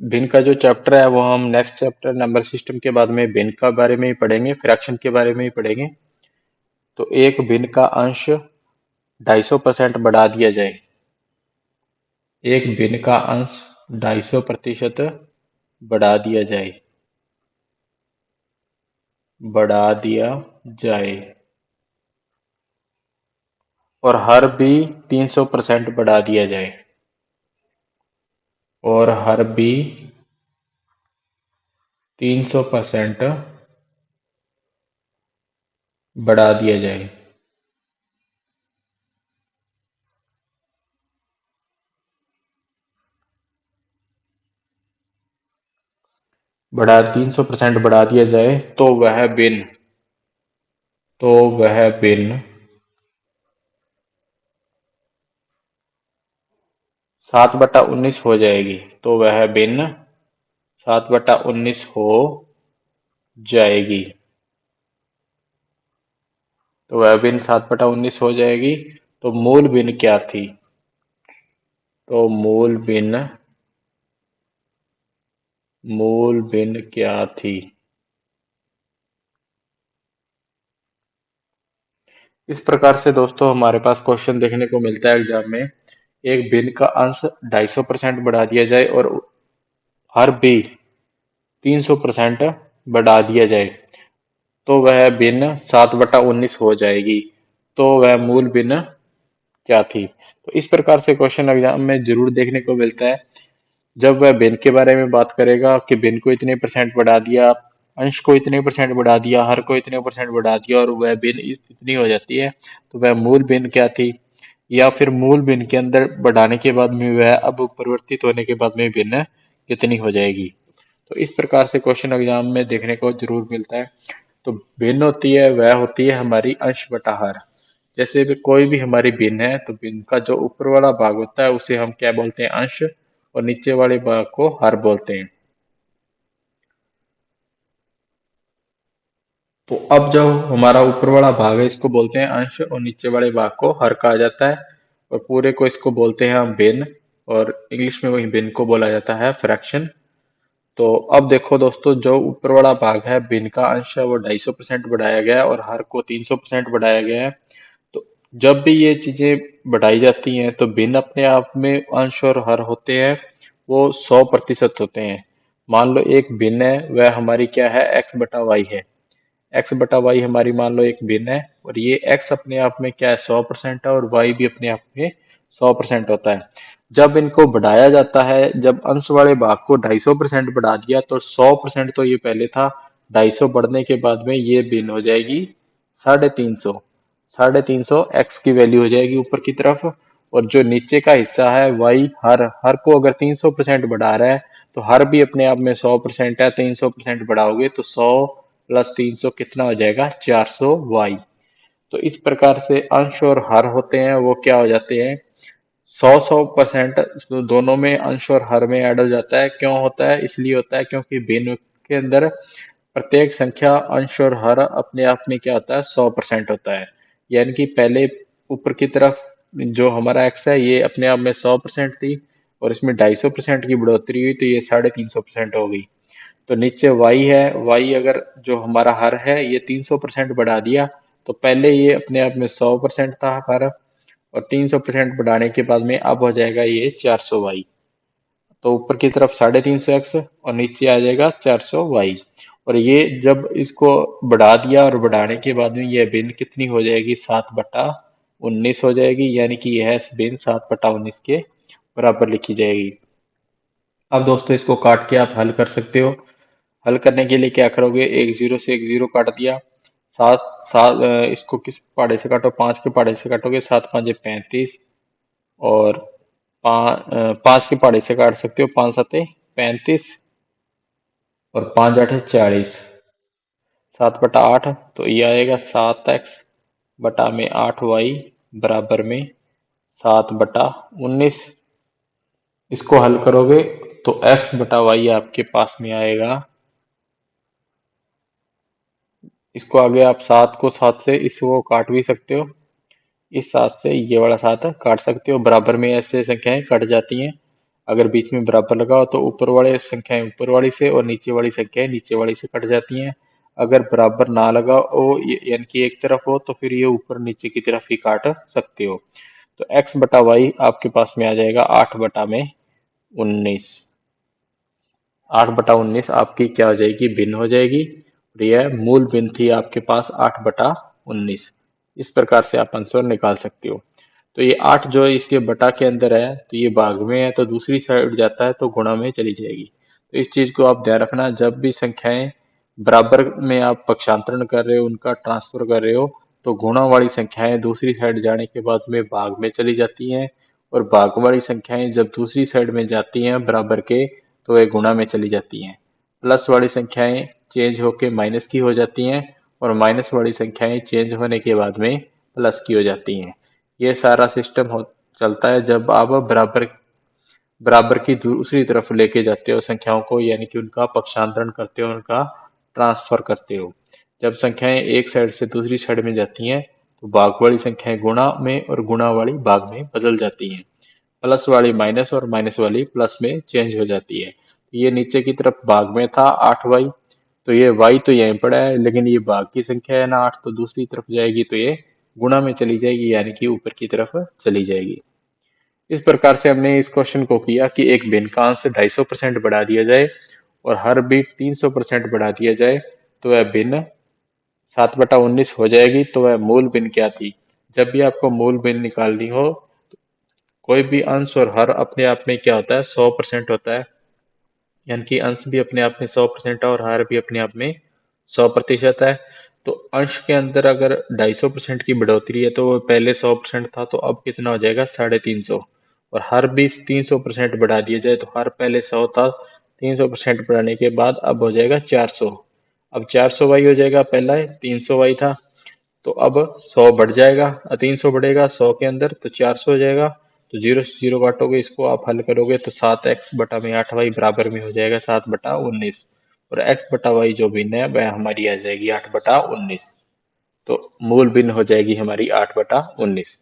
भिन्न का जो चैप्टर है वो हम नेक्स्ट चैप्टर नंबर सिस्टम के बाद में भिन्न का बारे में ही पढ़ेंगे, फ्रैक्शन के बारे में ही पढ़ेंगे। तो एक भिन्न का अंश 250% बढ़ा दिया जाए। एक भिन्न का अंश 250% बढ़ा दिया जाए, बढ़ा दिया जाए, और हर भी 300% बढ़ा दिया जाए, और हर भी 300% बढ़ा दिया जाए। बढ़ा 300% बढ़ा दिया जाए, तो वह भिन्न 7/19 हो जाएगी। तो वह भिन्न 7/19 हो जाएगी। तो वह भिन्न 7/19 हो जाएगी। तो मूल भिन्न क्या थी, तो मूल भिन्न क्या थी। इस प्रकार से दोस्तों हमारे पास क्वेश्चन देखने को मिलता है एग्जाम में। एक भिन्न का अंश 250% बढ़ा दिया जाए और हर भी 300% बढ़ा दिया जाए, तो वह भिन्न 7/19 हो जाएगी। तो वह मूल भिन्न क्या थी। तो इस प्रकार से क्वेश्चन एग्जाम में जरूर देखने को मिलता है। जब वह भिन्न के बारे में बात करेगा कि भिन्न को इतने परसेंट बढ़ा दिया, अंश को इतने परसेंट बढ़ा दिया, हर को इतने परसेंट बढ़ा दिया, और वह भिन्न इतनी हो जाती है, तो वह मूल भिन्न क्या थी। या फिर मूल भिन्न के अंदर बढ़ाने के बाद में वह अब परिवर्तित होने के बाद में भिन्न कितनी हो जाएगी। तो इस प्रकार से क्वेश्चन एग्जाम में देखने को जरूर मिलता है। तो भिन्न होती है, वह होती है हमारी अंश बटा हर। जैसे भी कोई भी हमारी भिन्न है, तो भिन्न का जो ऊपर वाला भाग होता है उसे हम क्या बोलते हैं, अंश, और नीचे वाले भाग को हर बोलते हैं। तो अब जो हमारा ऊपर वाला भाग है इसको बोलते हैं अंश, और नीचे वाले भाग को हर कहा जाता है, और पूरे को इसको बोलते हैं हम भिन्न, और इंग्लिश में वही भिन्न को बोला जाता है फ्रैक्शन। तो अब देखो दोस्तों, जो ऊपर वाला भाग है भिन्न का अंश है वो 250% बढ़ाया गया है, और हर को 300% बढ़ाया गया है। तो जब भी ये चीजें बढ़ाई जाती हैं, तो भिन्न अपने आप में अंश और हर होते हैं वो 100% होते हैं। मान लो एक भिन्न है, वह हमारी क्या है, x/y है। x/y हमारी मान लो एक भिन्न है, और ये x अपने आप में क्या है, 100% है, और y भी अपने आप में 100% होता है। जब इनको बढ़ाया जाता है, जब अंश वाले भाग को 250% बढ़ा दिया, तो 100% तो ये पहले था, 250 बढ़ने के बाद में ये भिन्न हो जाएगी 350। 350 x की वैल्यू हो जाएगी ऊपर की तरफ। और जो नीचे का हिस्सा है y, हर हर को अगर 300% बढ़ा रहा है तो हर भी अपने आप में 100% है। 300% बढ़ाओगे तो 100 + 300 कितना हो जाएगा, 400y। तो इस प्रकार से अंश और हर होते हैं वो क्या हो जाते हैं, 100% दोनों में अंश और हर में ऐड हो जाता है। क्यों होता है, इसलिए होता है क्योंकि भिन्न के अंदर प्रत्येक संख्या अंश और हर अपने आप में क्या होता है, 100% होता है। यानी कि पहले ऊपर की तरफ जो हमारा x है ये अपने आप में 100% थी, और इसमें 250% की बढ़ोतरी हुई तो ये 350% हो गई। तो नीचे y है, y अगर जो हमारा हर है ये 300% बढ़ा दिया, तो पहले ये अपने आप में 100% था हर, और 300% बढ़ाने के बाद में अब हो जाएगा ये 400y। तो ऊपर की तरफ 350x और नीचे आ जाएगा 400y। और ये जब इसको बढ़ा दिया और बढ़ाने के बाद में यह भिन्न कितनी हो जाएगी, 7/19 हो जाएगी। यानी कि यह भिन्न 7/19 के बराबर लिखी जाएगी। अब दोस्तों इसको काट के आप हल कर सकते हो। हल करने के लिए क्या करोगे, एक जीरो से एक जीरो काट दिया। सात सात इसको किस पहाड़े से काटो, 5 के पहाड़े से काटोगे, 7×5 = 35। और 5 के पहाड़े से काट सकते हो, 5×7 = 35, और 5×8 = 40। 7/8, तो ये आएगा 7x बटा में 8y बराबर में 7/19। इसको हल करोगे तो x/y आपके पास में आएगा। इसको आगे आप 7 को 7 से इसको काट भी सकते हो, इस 7 से ये वाला 7 काट सकते हो। बराबर में ऐसे संख्याएं कट जाती हैं। अगर बीच में बराबर लगाओ तो ऊपर वाले संख्याएं ऊपर वाली से और नीचे वाली संख्याएं नीचे वाली से कट जाती हैं। अगर बराबर ना लगाओ यानी कि एक तरफ हो तो फिर ये ऊपर नीचे की तरफ ही काट सकते हो। तो x/y आपके पास में आ जाएगा 8/19। 8/19 आपकी क्या हो जाएगी, भिन्न हो जाएगी। और यह मूल भिन्न थी आपके पास 8/19। इस प्रकार से आप आंसर निकाल सकते हो। तो ये 8 जो है इसके बटा के अंदर है तो ये भाग में है, तो दूसरी साइड जाता है तो गुणा में चली जाएगी। तो इस चीज को आप ध्यान रखना, जब भी संख्याएं बराबर में आप पक्षांतरण कर रहे हो, उनका ट्रांसफर कर रहे हो, तो गुणा वाली संख्याएं दूसरी साइड जाने के बाद में भाग में चली जाती हैं, और भाग वाली संख्याएं जब दूसरी साइड में जाती हैं बराबर के, तो ये गुणा में चली जाती हैं। प्लस वाली संख्याएं चेंज होके माइनस की हो जाती हैं, और माइनस वाली संख्याएं चेंज होने के बाद में प्लस की हो जाती हैं। ये सारा सिस्टम हो चलता है जब आप बराबर बराबर की दूसरी तरफ लेके जाते हो संख्याओं को, यानी कि उनका पक्षांतरण करते हो, उनका ट्रांसफर करते हो। जब संख्याएं एक साइड से दूसरी साइड में जाती हैं तो भाग वाली संख्याएं गुणा में और गुणा वाली भाग में बदल जाती हैं। प्लस वाली माइनस और माइनस वाली प्लस में चेंज हो जाती है। ये नीचे की तरफ भाग में था 8y, तो ये y तो यहीं पड़ा है, लेकिन ये भाग की संख्या है ना 8, तो दूसरी तरफ जाएगी तो ये गुणा में चली जाएगी, यानी कि ऊपर की तरफ चली जाएगी। इस प्रकार से हमने इस क्वेश्चन को किया कि एक भिन्न का अंश 250% बढ़ा दिया जाए और हर बीट 300% बढ़ा दिया जाए, तो वह भिन्न 7/19 हो जाएगी। तो वह मूल भिन्न क्या थी। जब भी आपको मूल भिन्न निकालनी हो, कोई भी अंश और हर अपने आप में क्या होता है, 100% होता है। यानी कि अंश भी अपने आप में 100% है और हर भी अपने आप में 100% है। तो अंश के अंदर अगर 250% की बढ़ोतरी है तो वो पहले 100% था, तो अब कितना हो जाएगा, 350। और हर भी 300% बढ़ा दिया जाए तो हर पहले 100 था, 300% बढ़ाने के बाद अब हो जाएगा 400। अब 400y हो जाएगा, पहला 300y था, तो अब 100 बढ़ जाएगा, 300 बढ़ेगा 100 के अंदर तो 400 हो जाएगा। तो जीरो से जीरो काटोगे, इसको आप हल करोगे तो 7x बटा में 8y बराबर में हो जाएगा 7/19। और x बटा वाई जो भिन्न है वह हमारी आ जाएगी 8/19। तो मूल भिन्न हो जाएगी हमारी 8/19।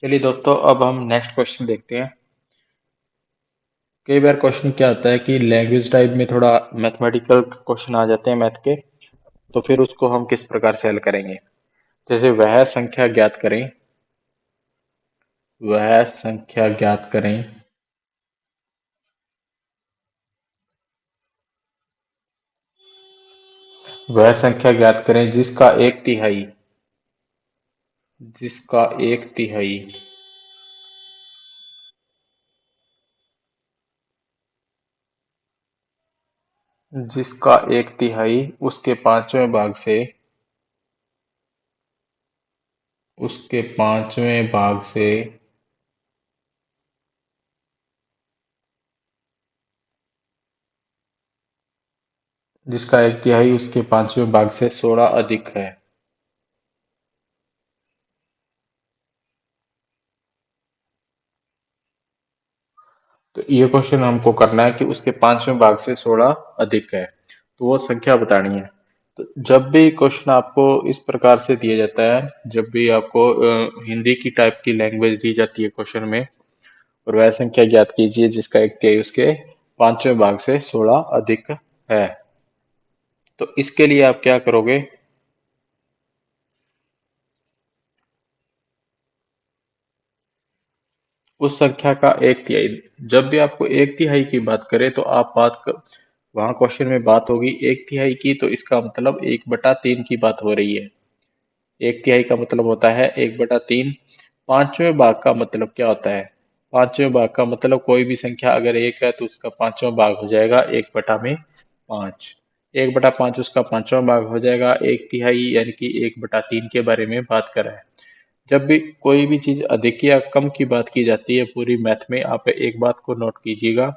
चलिए दोस्तों, अब हम नेक्स्ट क्वेश्चन देखते हैं। कई बार क्वेश्चन क्या होता है कि लैंग्वेज टाइप में थोड़ा मैथमेटिकल क्वेश्चन आ जाते हैं मैथ के, तो फिर उसको हम किस प्रकार से हल करेंगे। जैसे वह संख्या ज्ञात करें वह संख्या ज्ञात करें जिसका एक तिहाई जिसका एक तिहाई उसके पांचवें भाग से उसके पांचवें भाग से जिसका एक तिहाई उसके पांचवें भाग से 16 अधिक है। तो ये क्वेश्चन हमको करना है कि उसके पांचवें भाग से 16 अधिक है, तो वो संख्या बतानी है। तो जब भी क्वेश्चन आपको इस प्रकार से दिया जाता है, जब भी आपको हिंदी की टाइप की लैंग्वेज दी जाती है क्वेश्चन में, और वह संख्या ज्ञात कीजिए जिसका एक तिहाई उसके पांचवें भाग से 16 अधिक है, तो इसके लिए आप क्या करोगे? उस संख्या का एक तिहाई, जब भी आपको एक तिहाई की बात करें तो आप वहां क्वेश्चन में बात होगी एक तिहाई की, तो इसका मतलब 1/3 की बात हो रही है। एक तिहाई का मतलब होता है 1/3। पांचवें भाग का मतलब क्या होता है? पांचवें भाग का मतलब कोई भी संख्या अगर एक है तो उसका पांचवा भाग हो जाएगा 1/5। 1/5 उसका पांचवा भाग हो जाएगा, एक तिहाई यानी कि 1/3 के बारे में बात कर रहा है। जब भी कोई भी चीज अधिक या कम की बात की जाती है पूरी मैथ में, आप एक बात को नोट कीजिएगा।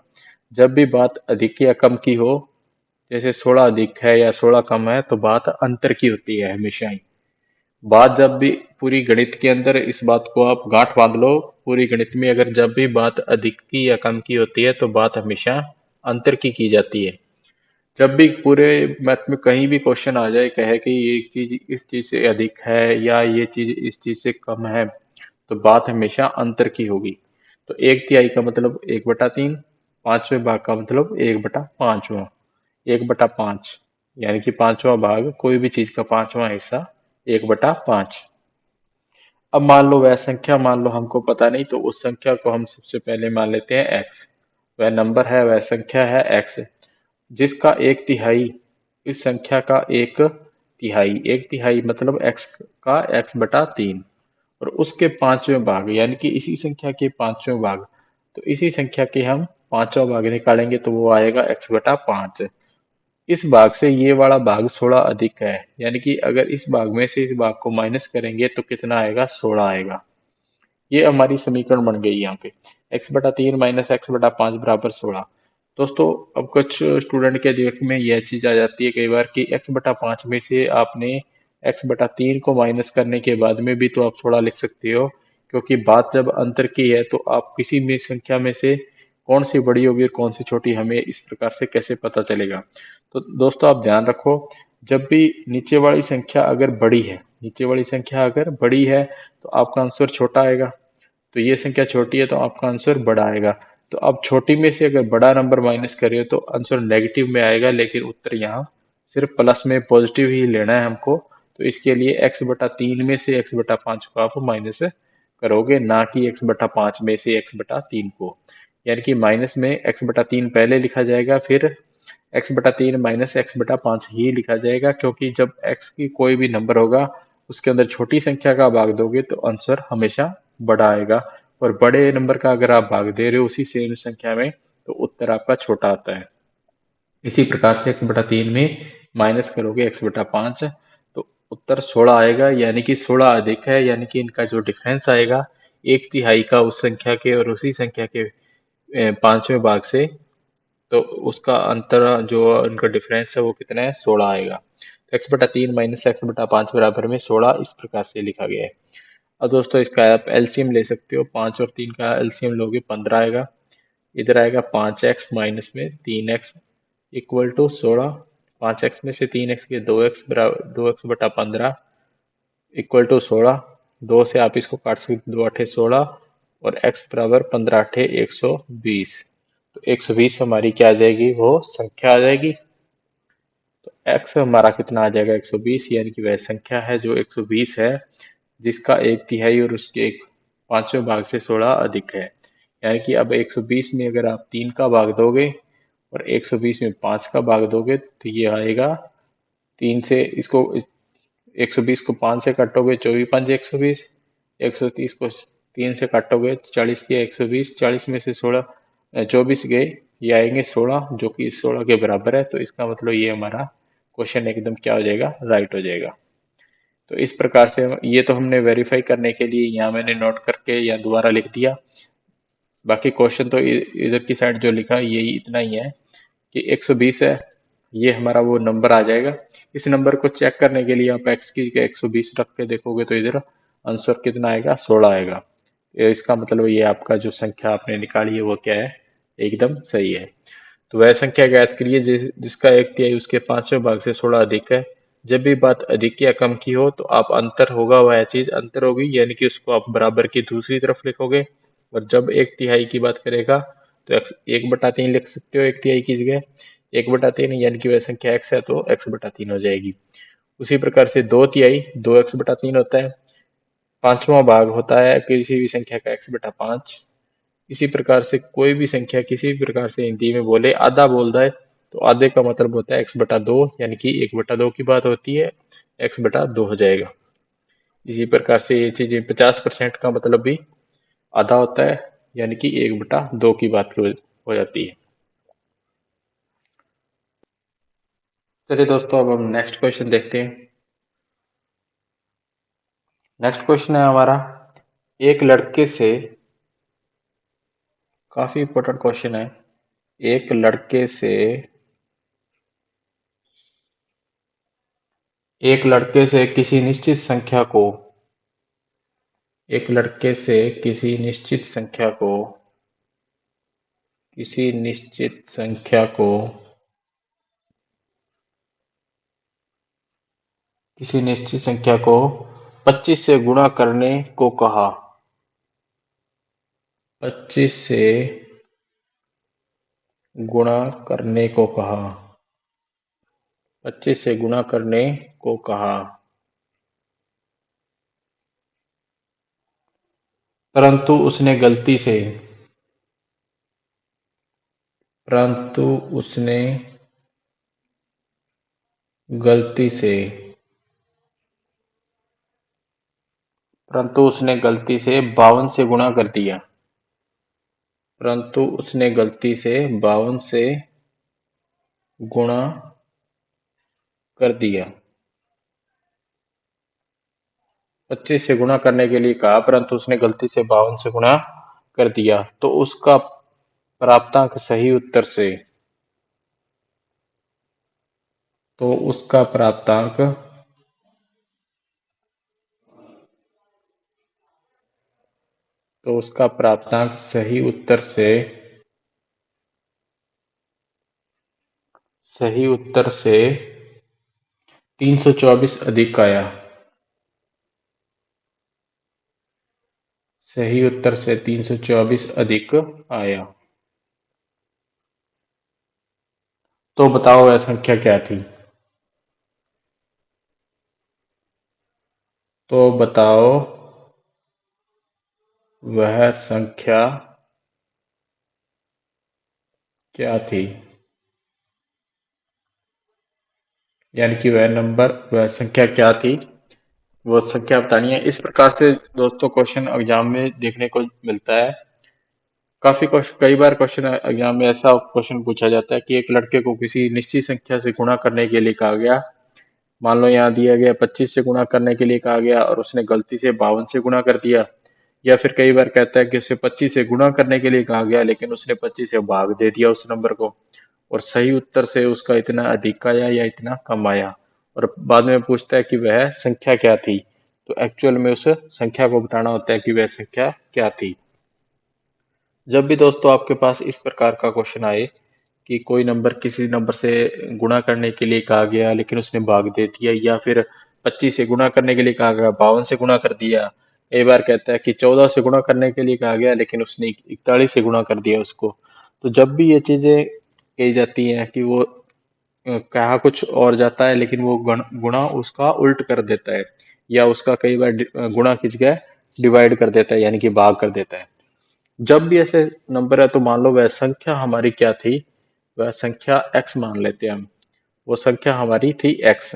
जब भी बात अधिक या कम की हो, जैसे 16 अधिक है या 16 कम है, तो बात अंतर की होती है हमेशा ही। बात जब भी पूरी गणित के अंदर इस बात को आप गांठ बांध लो, पूरी गणित में अगर जब भी बात अधिक की या कम की होती है तो बात हमेशा अंतर की जाती है। जब भी पूरे मैथ में कहीं भी क्वेश्चन आ जाए कहे कि ये चीज इस चीज से अधिक है या ये चीज इस चीज से कम है, तो बात हमेशा अंतर की होगी। तो एक तिहाई का मतलब 1/3, पांचवें भाग का मतलब 1/5, 1/5 यानी कि पांचवा भाग, कोई भी चीज का पांचवा हिस्सा 1/5। अब मान लो वह संख्या, मान लो हमको पता नहीं, तो उस संख्या को हम सबसे पहले मान लेते हैं एक्स। वह नंबर है, वह संख्या है एक्स, जिसका एक तिहाई इस संख्या का एक तिहाई, एक तिहाई मतलब एक्स का x/3, और उसके पांचवें भाग यानी कि इसी संख्या के पांचवें भाग, तो इसी संख्या के हम पांचवा भाग निकालेंगे तो वो आएगा x/5। इस भाग से ये वाला भाग 16 अधिक है, यानी कि अगर इस भाग में से इस भाग को माइनस करेंगे तो कितना आएगा? 16 आएगा। ये हमारी समीकरण बन गई यहाँ पे, x/3 माइनस x/5 बराबर 16। दोस्तों, अब कुछ स्टूडेंट के दिमाग में यह चीज आ जाती है कई बार कि x/5 में से आपने x/3 को माइनस करने के बाद में भी तो आप 16 लिख सकते हो, क्योंकि बात जब अंतर की है तो आप किसी भी संख्या में से कौन सी बड़ी होगी और कौन सी छोटी, हमें इस प्रकार से कैसे पता चलेगा? तो दोस्तों आप ध्यान रखो, जब भी नीचे वाली संख्या अगर बड़ी है, नीचे वाली संख्या अगर बड़ी है तो आपका आंसर छोटा आएगा, तो ये संख्या छोटी है तो आपका आंसर बड़ा आएगा। तो आप छोटी में से अगर बड़ा नंबर माइनस कर रहे हो तो आंसर नेगेटिव में आएगा, लेकिन उत्तर यहाँ सिर्फ प्लस में पॉजिटिव ही लेना है हमको। तो इसके लिए x/3 में से x/5 को आप माइनस करोगे, ना कि x/5 में से x/3 को। यानी कि माइनस में x/3 पहले लिखा जाएगा, फिर x/3 माइनस x/5 ही लिखा जाएगा, क्योंकि जब x की कोई भी नंबर होगा उसके अंदर छोटी संख्या का भाग दोगे तो आंसर हमेशा बड़ा आएगा, और बड़े नंबर का अगर आप भाग दे रहे हो उसी सेम संख्या में तो उत्तर आपका छोटा आता है। इसी प्रकार से x/3 में माइनस करोगे x/5 तो उत्तर 16 आएगा, यानी कि 16 अधिक है, यानी कि इनका जो डिफरेंस आएगा एक तिहाई का उस संख्या के और उसी संख्या के पांचवें भाग से, तो उसका अंतर जो उनका डिफरेंस है वो कितना है? 16 आएगा। तो x/3 माइनस x/5 बराबर में 16 इस प्रकार से लिखा गया है। अब दोस्तों इसका आप एलसीएम ले सकते हो, 5 और 3 का एलसीएम लोगे 15 आएगा। इधर आएगा 5x माइनस में 3x इक्वल टू 16। 5x में से 3x के 2x बराबर 2x/15 इक्वल टू 16। 2 से आप इसको काट सकते, 2 8 16, और x बराबर 15 8 120। तो 120 हमारी क्या आ जाएगी? वो संख्या आ जाएगी। तो x हमारा कितना आ जाएगा? 120, यानी कि वह संख्या है जो 120 है, जिसका एक तिहाई और उसके एक पांचवें भाग से 16 अधिक है। यानी कि अब 120 में अगर आप 3 का भाग दोगे और 120 में 5 का भाग दोगे तो ये आएगा 3 से, इसको 120 को 5 से काटोगे 24 5 120, 130 को 3 से काटोगे 40 के 120, 40 में से 16 24 गए, ये आएंगे 16 जो कि 16 के बराबर है। तो इसका मतलब ये हमारा क्वेश्चन एकदम क्या हो जाएगा? राइट हो जाएगा। तो इस प्रकार से ये तो हमने वेरीफाई करने के लिए यहाँ मैंने नोट करके या दोबारा लिख दिया। बाकी क्वेश्चन तो इधर की साइड जो लिखा है यही इतना ही है कि 120 है, ये हमारा वो नंबर आ जाएगा। इस नंबर को चेक करने के लिए आप x की जगह 120 रख के देखोगे तो इधर आंसर कितना आएगा, 16 आएगा। इसका मतलब ये आपका जो संख्या आपने निकाली है वो क्या है, एकदम सही है। तो वह संख्या ज्ञात करिए जिसका एक तिहाई उसके पांचवें भाग से 16 अधिक है। जब भी बात अधिक या कम की हो तो आप अंतर होगा वह चीज अंतर होगी, यानी कि उसको आप बराबर की दूसरी तरफ लिखोगे। और जब एक तिहाई की बात करेगा तो 1/3 लिख सकते हो एक तिहाई की जगह। 1/3 यानी कि वह संख्या x है तो x/3 हो जाएगी। उसी प्रकार से 2 तिहाई 2x/3 होता है। पांचवा भाग होता है किसी भी संख्या का x/5। इसी प्रकार से कोई भी संख्या किसी भी प्रकार से हिंदी में बोले आधा बोल रहा है तो आधे का मतलब होता है x/2, यानी कि 1/2 की बात होती है, x/2 हो जाएगा। इसी प्रकार से ये चीजें 50% का मतलब भी आधा होता है, यानी कि 1/2 की बात हो जाती है। चलिए दोस्तों अब हम नेक्स्ट क्वेश्चन देखते हैं। नेक्स्ट क्वेश्चन है हमारा, एक लड़के से, काफी इंपॉर्टेंट क्वेश्चन है। एक लड़के से एक लड़के से किसी निश्चित संख्या को एक लड़के से किसी निश्चित संख्या को किसी निश्चित संख्या को किसी निश्चित संख्या को 25 से गुणा करने को कहा। 25 से गुणा करने को कहा। 25 से गुणा करने को कहा, परंतु उसने गलती से परंतु उसने गलती से परंतु उसने गलती से 52 से गुणा कर दिया। परंतु उसने गलती से 52 से गुणा कर दिया। 25 से गुणा करने के लिए कहा परंतु उसने गलती से 52 से गुणा कर दिया। प्राप्तांक सही उत्तर से तो उसका प्राप्तांक सही उत्तर से 324 अधिक आया। सही उत्तर से 324 अधिक आया। तो बताओ वह संख्या क्या थी। तो बताओ वह संख्या क्या थी, यानी कि वह संख्या क्या थी, वो संख्या बतानी है। इस प्रकार से दोस्तों क्वेश्चन एग्जाम में देखने को मिलता है। कई बार क्वेश्चन एग्जाम में ऐसा क्वेश्चन पूछा जाता है कि एक लड़के को किसी निश्चित संख्या से गुणा करने के लिए कहा गया। मान लो यहाँ दिया गया 25 से गुणा करने के लिए कहा गया और उसने गलती से 52 से गुणा कर दिया। या फिर कई बार कहता है कि उसे 25 से गुणा करने के लिए कहा गया लेकिन उसने 25 से भाग दे दिया उस नंबर को, और सही उत्तर से उसका इतना अधिक आया या इतना कम आया। और बाद में पूछता है कि वह संख्या क्या थी, तो एक्चुअल में उस संख्या को बताना होता है कि वह संख्या क्या थी। जब भी दोस्तों आपके पास इस प्रकार का क्वेश्चन आए कि कोई नंबर किसी नंबर से गुणा करने के लिए कहा गया लेकिन उसने भाग दे दिया, या फिर 25 से गुणा करने के लिए कहा गया 52 से गुणा कर दिया, कई बार कहता है कि 14 से गुणा करने के लिए कहा गया लेकिन उसने 41 से गुणा कर दिया उसको। तो जब भी ये चीजें कही जाती हैं कि वो कहा कुछ और जाता है लेकिन वो गुणा उसका उल्ट कर देता है, या उसका कई बार गुणा की जगह डिवाइड कर देता है, यानी कि भाग कर देता है। जब भी ऐसे नंबर है तो मान लो वह संख्या हमारी क्या थी, वह संख्या x मान लेते हैं हम। वो संख्या हमारी थी x।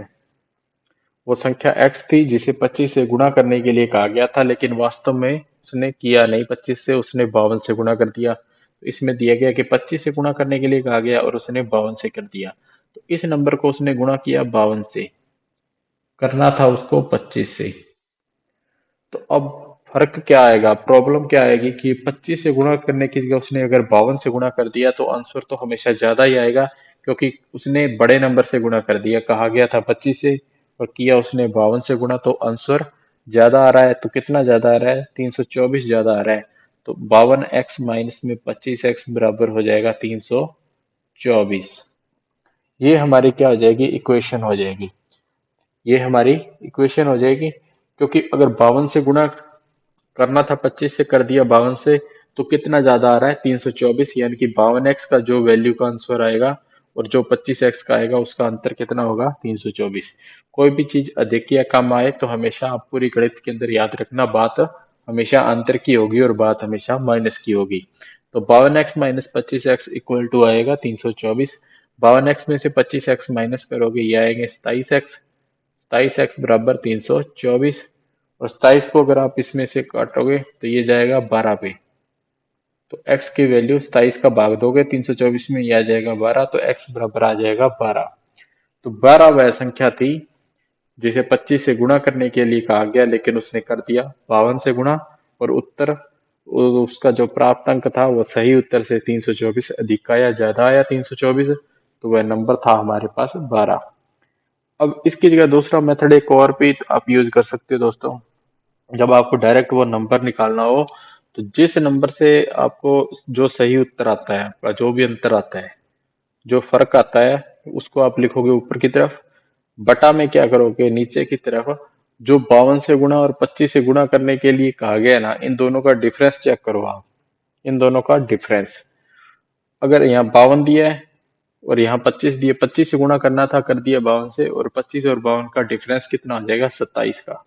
वो संख्या x थी जिसे 25 से गुणा करने के लिए कहा गया था लेकिन वास्तव में उसने किया नहीं 25 से, उसने 52 से गुणा कर दिया। तो इसमें दिया गया कि 25 से गुणा करने के लिए कहा गया और उसने 52 से कर दिया। तो इस नंबर को उसने गुणा किया 52 से। करना था उसको 25 से। तो अब फर्क क्या आएगा, प्रॉब्लम क्या आएगी कि 25 से गुणा करने की जगह उसने अगर 52 से गुणा कर दिया तो आंसर तो हमेशा ज्यादा ही आएगा, क्योंकि उसने बड़े नंबर से गुणा कर दिया, कहा गया था 25 से और किया उसने 52 से गुणा, तो आंसर ज्यादा आ रहा है। तो कितना ज्यादा आ रहा है, 324 ज्यादा आ रहा है। तो 52x माइनस में 25x बराबर हो जाएगा 324। ये हमारी क्या हो जाएगी, इक्वेशन हो जाएगी। ये हमारी इक्वेशन हो जाएगी, क्योंकि अगर 52 से गुणा करना था 25 से, कर दिया 52 से, तो कितना ज्यादा आ रहा है, 324, यानी कि 52x का जो वैल्यू का आंसर आएगा और जो 25x का आएगा उसका अंतर कितना होगा, 324। कोई भी चीज अधिक या कम आए तो हमेशा आप पूरी गणित के अंदर याद रखना, बात हमेशा अंतर की होगी और बात हमेशा माइनस की होगी। तो 52x minus 25x equal to आएगा 324। 52x में से 25x माइनस करोगे, ये आएंगे 27x। 27x बराबर 324, और 27 को अगर आप इसमें से काटोगे तो ये जाएगा 12 पे। तो x की वैल्यू 27 का भाग दोगे 324 में, ये आ जाएगा 12, तो x बराबर आ जाएगा 12। तो 12 वह संख्या थी जिसे 25 से गुणा करने के लिए कहा गया, लेकिन उसने कर दिया 52 से गुणा, और उत्तर उसका जो प्राप्त अंक था वो सही उत्तर से 324 अधिक आया, ज्यादा आया 324, तो वह नंबर था हमारे पास 12। अब इसकी जगह दूसरा मेथड एक और भी आप यूज कर सकते हो दोस्तों। जब आपको डायरेक्ट वो नंबर निकालना हो, तो जिस नंबर से आपको जो सही उत्तर आता है, आपका जो भी अंतर आता है, जो फर्क आता है, उसको आप लिखोगे ऊपर की तरफ, बटा में क्या करोगे, नीचे की तरफ जो 52 से गुणा और 25 से गुणा करने के लिए कहा गया है ना, इन दोनों का डिफरेंस चेक करो आप। इन दोनों का डिफरेंस, अगर यहाँ 52 दिया है और यहाँ 25 दिए, 25 से गुणा करना था, कर दिया 52 से, और 25 और 52 का डिफरेंस कितना हो जाएगा, 27 का।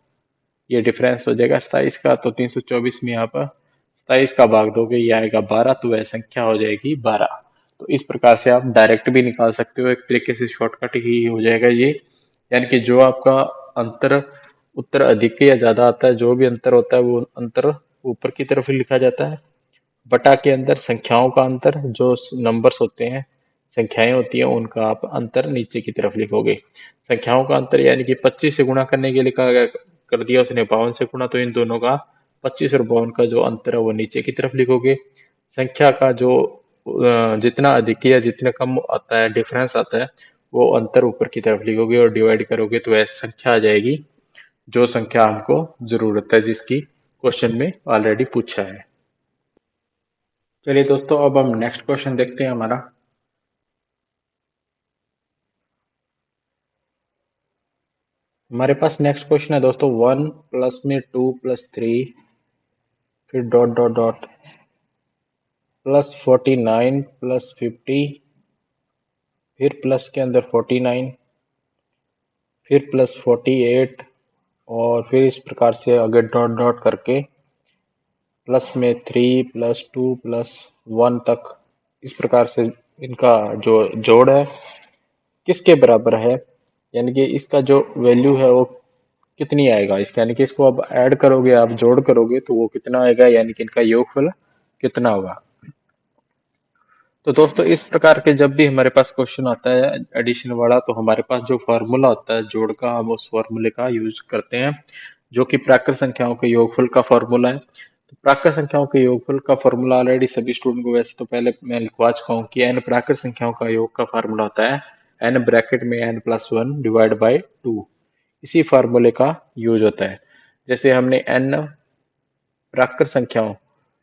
ये डिफरेंस हो जाएगा 27 का, तो 324 में आप 27 का भाग दोगे, ये आएगा 12, तो वह संख्या हो जाएगी 12। तो इस प्रकार से आप डायरेक्ट भी निकाल सकते हो, एक तरीके से शॉर्टकट ही हो जाएगा ये। यानी कि जो आपका अंतर उत्तर अधिक या ज्यादा आता है, जो भी अंतर होता है वो अंतर ऊपर की तरफ ही लिखा जाता है। बटा के अंदर संख्याओं का अंतर, जो नंबर्स होते हैं, संख्याएं होती हैं, उनका आप अंतर नीचे की तरफ लिखोगे। संख्याओं का अंतर यानी कि 25 से गुणा करने के लिए कहा गया, कर दिया उसने 52 से गुणा, तो इन दोनों का 25 और 52 का जो अंतर है वो नीचे की तरफ लिखोगे। संख्या का जो जितना अधिक या जितना कम आता है, डिफरेंस आता है, वो अंतर ऊपर की तरफ लिखोगे और डिवाइड करोगे, तो ऐसी संख्या आ जाएगी जो संख्या हमको जरूरत है, जिसकी क्वेश्चन में ऑलरेडी पूछा है। चलिए दोस्तों, अब हम नेक्स्ट क्वेश्चन देखते हैं हमारा। हमारे पास नेक्स्ट क्वेश्चन है दोस्तों, 1 में 2 + 3, फिर डॉट डॉट डॉट +49 + 50, फिर प्लस के अंदर 49, फिर +48, और फिर इस प्रकार से आगे डॉट डॉट करके प्लस में 3 + 2 + 1 तक, इस प्रकार से इनका जो जोड़ है किसके बराबर है, यानी कि इसका जो वैल्यू है वो कितनी आएगा इसका, यानी कि इसको अब ऐड करोगे, आप जोड़ करोगे तो वो कितना आएगा, यानी कि इनका योगफल कितना होगा। तो दोस्तों, इस प्रकार के जब भी हमारे पास क्वेश्चन आता है एडिशन वाला, तो हमारे पास जो फॉर्मूला होता है जोड़ का, हम उस फॉर्मूले का यूज करते हैं, जो कि प्राकृत संख्याओं के योगफल का फॉर्मूला है। तो प्राकृत संख्याओं के योगफल का फॉर्मूला ऑलरेडी सभी स्टूडेंट को वैसे तो पहले मैं लिखवा चुका हूँ कि एन प्राकृत संख्याओं का योग का फॉर्मूला होता है एन ब्रैकेट में n+1 डिवाइड बाई 2। इसी फार्मूले का यूज होता है। जैसे हमने n प्राकृत संख्याओं,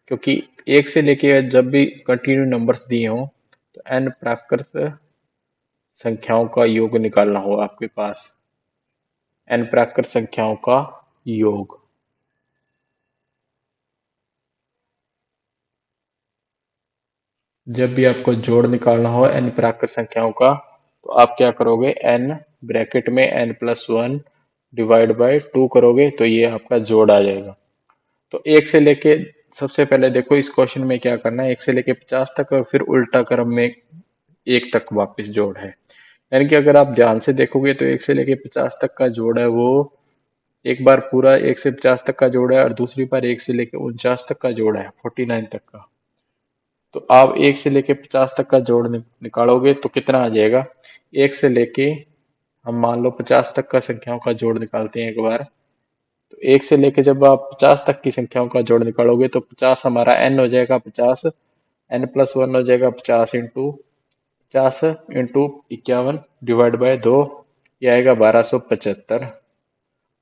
क्योंकि एक से लेके जब भी कंटिन्यू नंबर्स दिए हों, तो n प्राकृत संख्याओं का योग निकालना हो आपके पास, n प्राकृत संख्याओं का योग। जब भी आपको जोड़ निकालना हो n प्राकृत संख्याओं का, तो आप क्या करोगे, n ब्रैकेट में n+1 डिवाइड बाई 2 करोगे, तो ये आपका जोड़ आ जाएगा। तो एक से लेके, सबसे पहले देखो इस क्वेश्चन में क्या करना है, एक से लेके 50 तक और फिर उल्टा क्रम में एक तक वापस जोड़ है। यानी कि अगर आप ध्यान से देखोगे तो एक से लेके 50 तक का जोड़ है वो एक बार पूरा 1 से 50 तक का जोड़ है, और दूसरी बार 1 से लेके 49 तक का जोड़ है, 49 तक का। तो आप 1 से लेके 50 तक का जोड़ निकालोगे तो कितना आ जाएगा, 1 से लेके, हम मान लो 50 तक का संख्याओं का जोड़ निकालते हैं एक बार। तो 1 से लेके जब आप 50 तक की संख्याओं का जोड़ निकालोगे तो 50 हमारा n हो जाएगा 50, n+1 हो जाएगा 50 इंटू 51 डिवाइड बाय 2, ये आएगा 1275।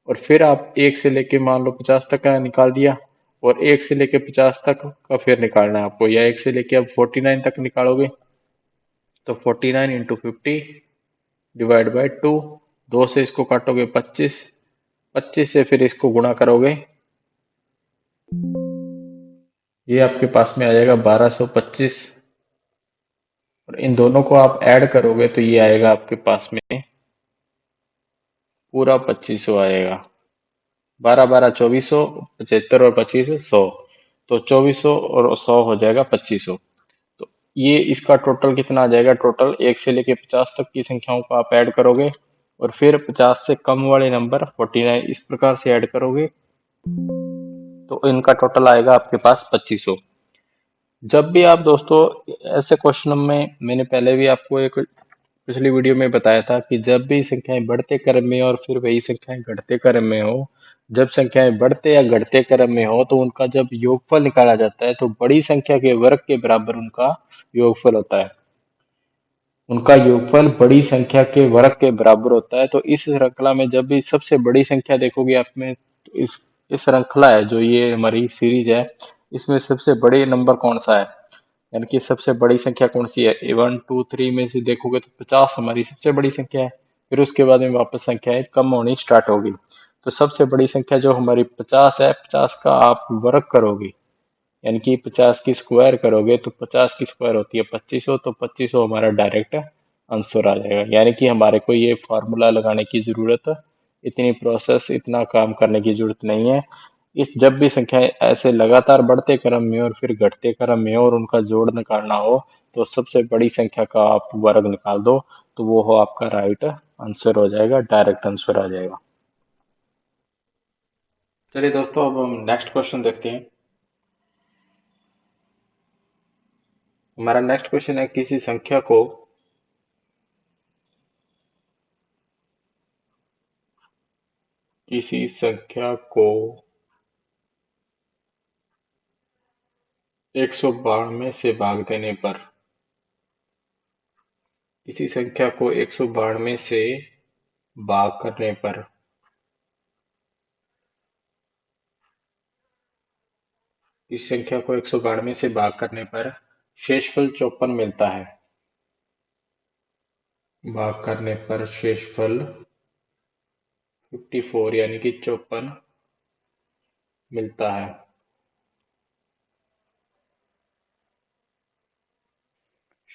और फिर आप 1 से लेके मान लो 50 तक का निकाल दिया, और 1 से लेके 50 तक का फिर निकालना है आपको, या 1 से लेके अब 49 तक निकालोगे तो 49 इंटू 50 डिवाइड बाय 2, 2 से इसको काटोगे 25, 25 से फिर इसको गुणा करोगे, ये आपके पास में आ जाएगा 1225। और इन दोनों को आप ऐड करोगे तो ये आएगा आपके पास में पूरा 2500 आएगा। 12 12 2400, 75 और 25 100, तो 2400 और 100 हो जाएगा 2500। तो ये इसका टोटल कितना आ जाएगा, टोटल 1 से लेके 50 तक की संख्याओं को आप ऐड करोगे और फिर 50 से कम वाले नंबर 49 इस प्रकार से ऐड करोगे, तो इनका टोटल आएगा आपके पास 2500। जब भी आप दोस्तों ऐसे क्वेश्चन में, मैंने पहले भी आपको एक पिछली वीडियो में बताया था कि जब भी संख्याएं बढ़ते क्रम में और फिर वही संख्याएं घटते क्रम में हो, जब संख्याएं बढ़ते या घटते क्रम में हो तो उनका जब योगफल निकाला जाता है तो बड़ी संख्या के वर्ग के बराबर उनका योगफल होता है। उनका योगफल बड़ी संख्या के वर्ग के बराबर होता है। तो इस श्रृंखला में जब भी सबसे बड़ी संख्या देखोगे आप में, तो इस श्रृंखला है जो ये हमारी सीरीज है, इसमें सबसे बड़े नंबर कौन सा है, यानी कि सबसे बड़ी संख्या कौन सी है। 1 2 3 में से देखोगे तो 50 हमारी सबसे बड़ी संख्या है। फिर उसके बाद में वापस संख्याएं कम होनी स्टार्ट होगी। तो सबसे बड़ी संख्या जो हमारी 50 है, 50 का आप वर्ग करोगे, यानी कि 50 की स्क्वायर करोगे तो 50 की स्क्वायर होती है 2500, तो 2500 हमारा डायरेक्ट आंसर आ जाएगा। यानी कि हमारे को ये फार्मूला लगाने की जरूरत, इतनी प्रोसेस, इतना काम करने की जरूरत नहीं है। इस जब भी संख्याएं ऐसे लगातार बढ़ते क्रम में और फिर घटते क्रम में और उनका जोड़ निकालना हो तो सबसे बड़ी संख्या का आप वर्ग निकाल दो, तो वो हो आपका राइट आंसर हो जाएगा, डायरेक्ट आंसर आ जाएगा। चलिए दोस्तों, अब हम नेक्स्ट क्वेश्चन देखते हैं। हमारा नेक्स्ट क्वेश्चन है, किसी संख्या को 192 से भाग देने पर, किसी संख्या को 192 से भाग करने पर इस संख्या को 192 से भाग करने पर शेषफल 54 मिलता है। भाग करने पर शेषफल 54 यानी कि 54 मिलता है।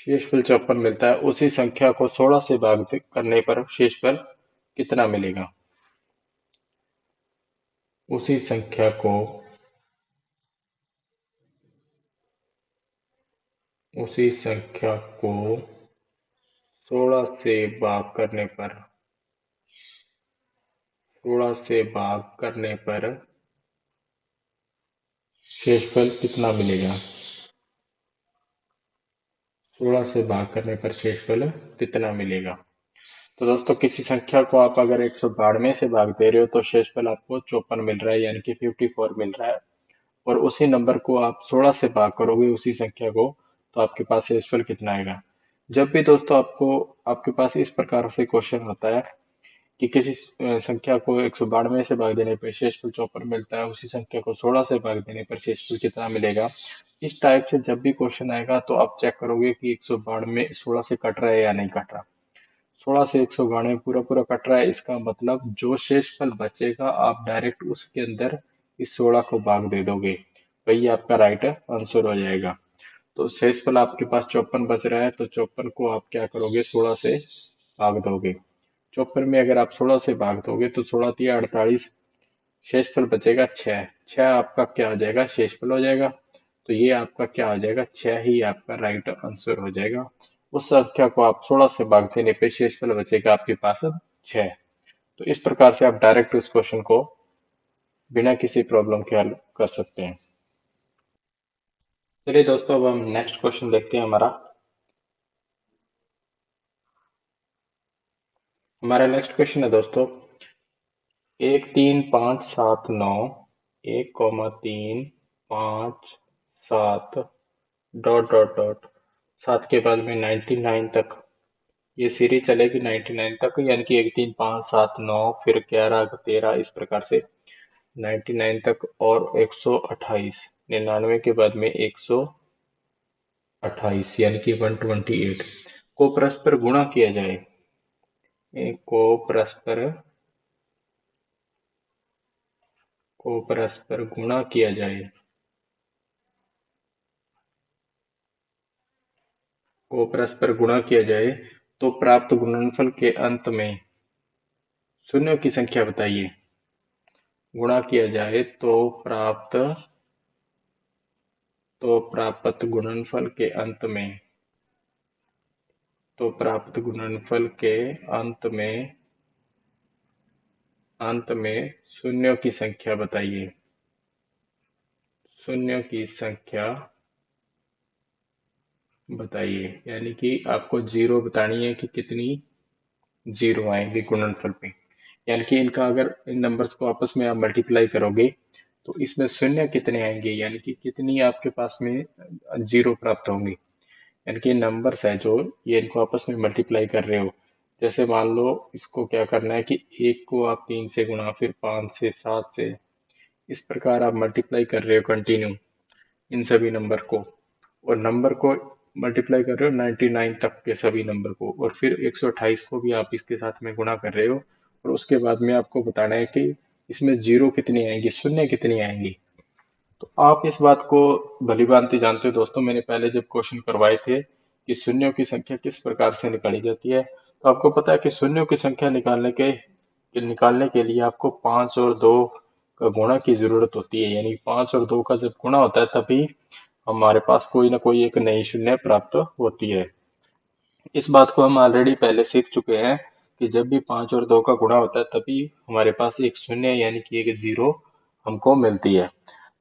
शेषफल 54 मिलता है, उसी संख्या को 16 से भाग करने पर शेषफल कितना मिलेगा। उसी संख्या को उसी संख्या को 16 से भाग करने पर 16 से भाग करने पर शेषफल कितना मिलेगा। 16 से भाग करने पर शेषफल कितना मिलेगा। तो दोस्तों, किसी संख्या को आप अगर 192 से भाग दे रहे हो तो शेषफल आपको 54 मिल रहा है, यानी कि 54 मिल रहा है। और उसी नंबर को आप 16 से भाग करोगे उसी संख्या को, तो आपके पास शेषफल कितना आएगा। जब भी दोस्तों आपको आपके पास इस प्रकार से क्वेश्चन होता है कि किसी संख्या को 192 से भाग देने पर शेषफल 54 मिलता है, उसी संख्या को 16 से भाग देने पर शेषफल कितना मिलेगा, इस टाइप से जब भी क्वेश्चन आएगा तो आप चेक करोगे कि 192 16 से कट रहा है या नहीं कट रहा। 16 से 192 पूरा पूरा कट रहा है, इसका मतलब जो शेषफल बचेगा आप डायरेक्ट उसके अंदर इस 16 को भाग दे दोगे, वही आपका राइट आंसर हो जाएगा। तो शेषफल आपके पास 54 बच रहा है, तो 54 को आप क्या करोगे, 16 से भाग दोगे। 54 में अगर आप 16 से भाग दोगे तो 16 तिया 48, शेषफल बचेगा 6। 6 आपका क्या हो जाएगा, शेषफल हो जाएगा। तो ये आपका क्या हो जाएगा, 6 ही आपका राइट आंसर हो जाएगा। उस संख्या को आप 16 से भाग देने पे शेषफल बचेगा आपके पास 6। तो इस प्रकार से आप डायरेक्ट इस क्वेश्चन को बिना किसी प्रॉब्लम के हल कर सकते हैं। चलिए दोस्तों, अब हम नेक्स्ट क्वेश्चन देखते हैं हमारा। हमारा नेक्स्ट क्वेश्चन है दोस्तों, 13579 1,3,5,7 डॉट डॉट डॉट 7 के बाद में 99 तक ये सीरीज चलेगी 99 तक, यानी कि 1,3,5,7,9 फिर 11 13 इस प्रकार से 99 तक, और 128 99 के बाद में 128 यानी कि 128 को परस्पर गुणा किया जाए। को परस्पर गुणा किया जाए, को परस्पर गुणा किया जाए तो प्राप्त गुणनफल के अंत में शून्यों की संख्या बताइए। गुणा किया जाए तो प्राप्त गुणनफल के अंत में तो प्राप्त गुणनफल के अंत में शून्यों की संख्या बताइए। शून्यों की संख्या बताइए, यानी कि आपको जीरो बतानी है कि कितनी जीरो आएंगे गुणनफल पे। यानी कि इनका अगर इन नंबर्स को आपस में आप मल्टीप्लाई करोगे तो इसमें शून्य कितने आएंगे, यानी कि कितनी आपके पास में जीरो प्राप्त होंगे। यानी कि नंबर्स है जो ये इनको आपस में मल्टीप्लाई कर रहे हो। जैसे मान लो इसको क्या करना है कि एक को आप 3 से गुणा, फिर 5 से, 7 से, इस प्रकार आप मल्टीप्लाई कर रहे हो कंटिन्यू इन सभी नंबर को, और नंबर को मल्टीप्लाई कर रहे हो 99 तक के सभी नंबर को, और फिर 128 को भी आप इसके साथ में गुणा कर रहे हो, और उसके बाद में आपको बताना है कि इसमें जीरो कितनी आएंगी, शून्य कितनी आएंगी। तो आप इस बात को भली भांति जानते हो दोस्तों, मैंने पहले जब क्वेश्चन करवाए थे कि शून्यों की संख्या किस प्रकार से निकाली जाती है, तो आपको पता है कि शून्यों की संख्या निकालने के लिए आपको 5 और 2 का गुणा की जरूरत होती है। यानी 5 और 2 का जब गुणा होता है तभी हमारे पास कोई ना कोई एक नई शून्य प्राप्त होती है। इस बात को हम ऑलरेडी पहले सीख चुके हैं कि जब भी 5 और 2 का गुणा होता है तभी हमारे पास एक शून्य यानी कि एक जीरो हमको मिलती है।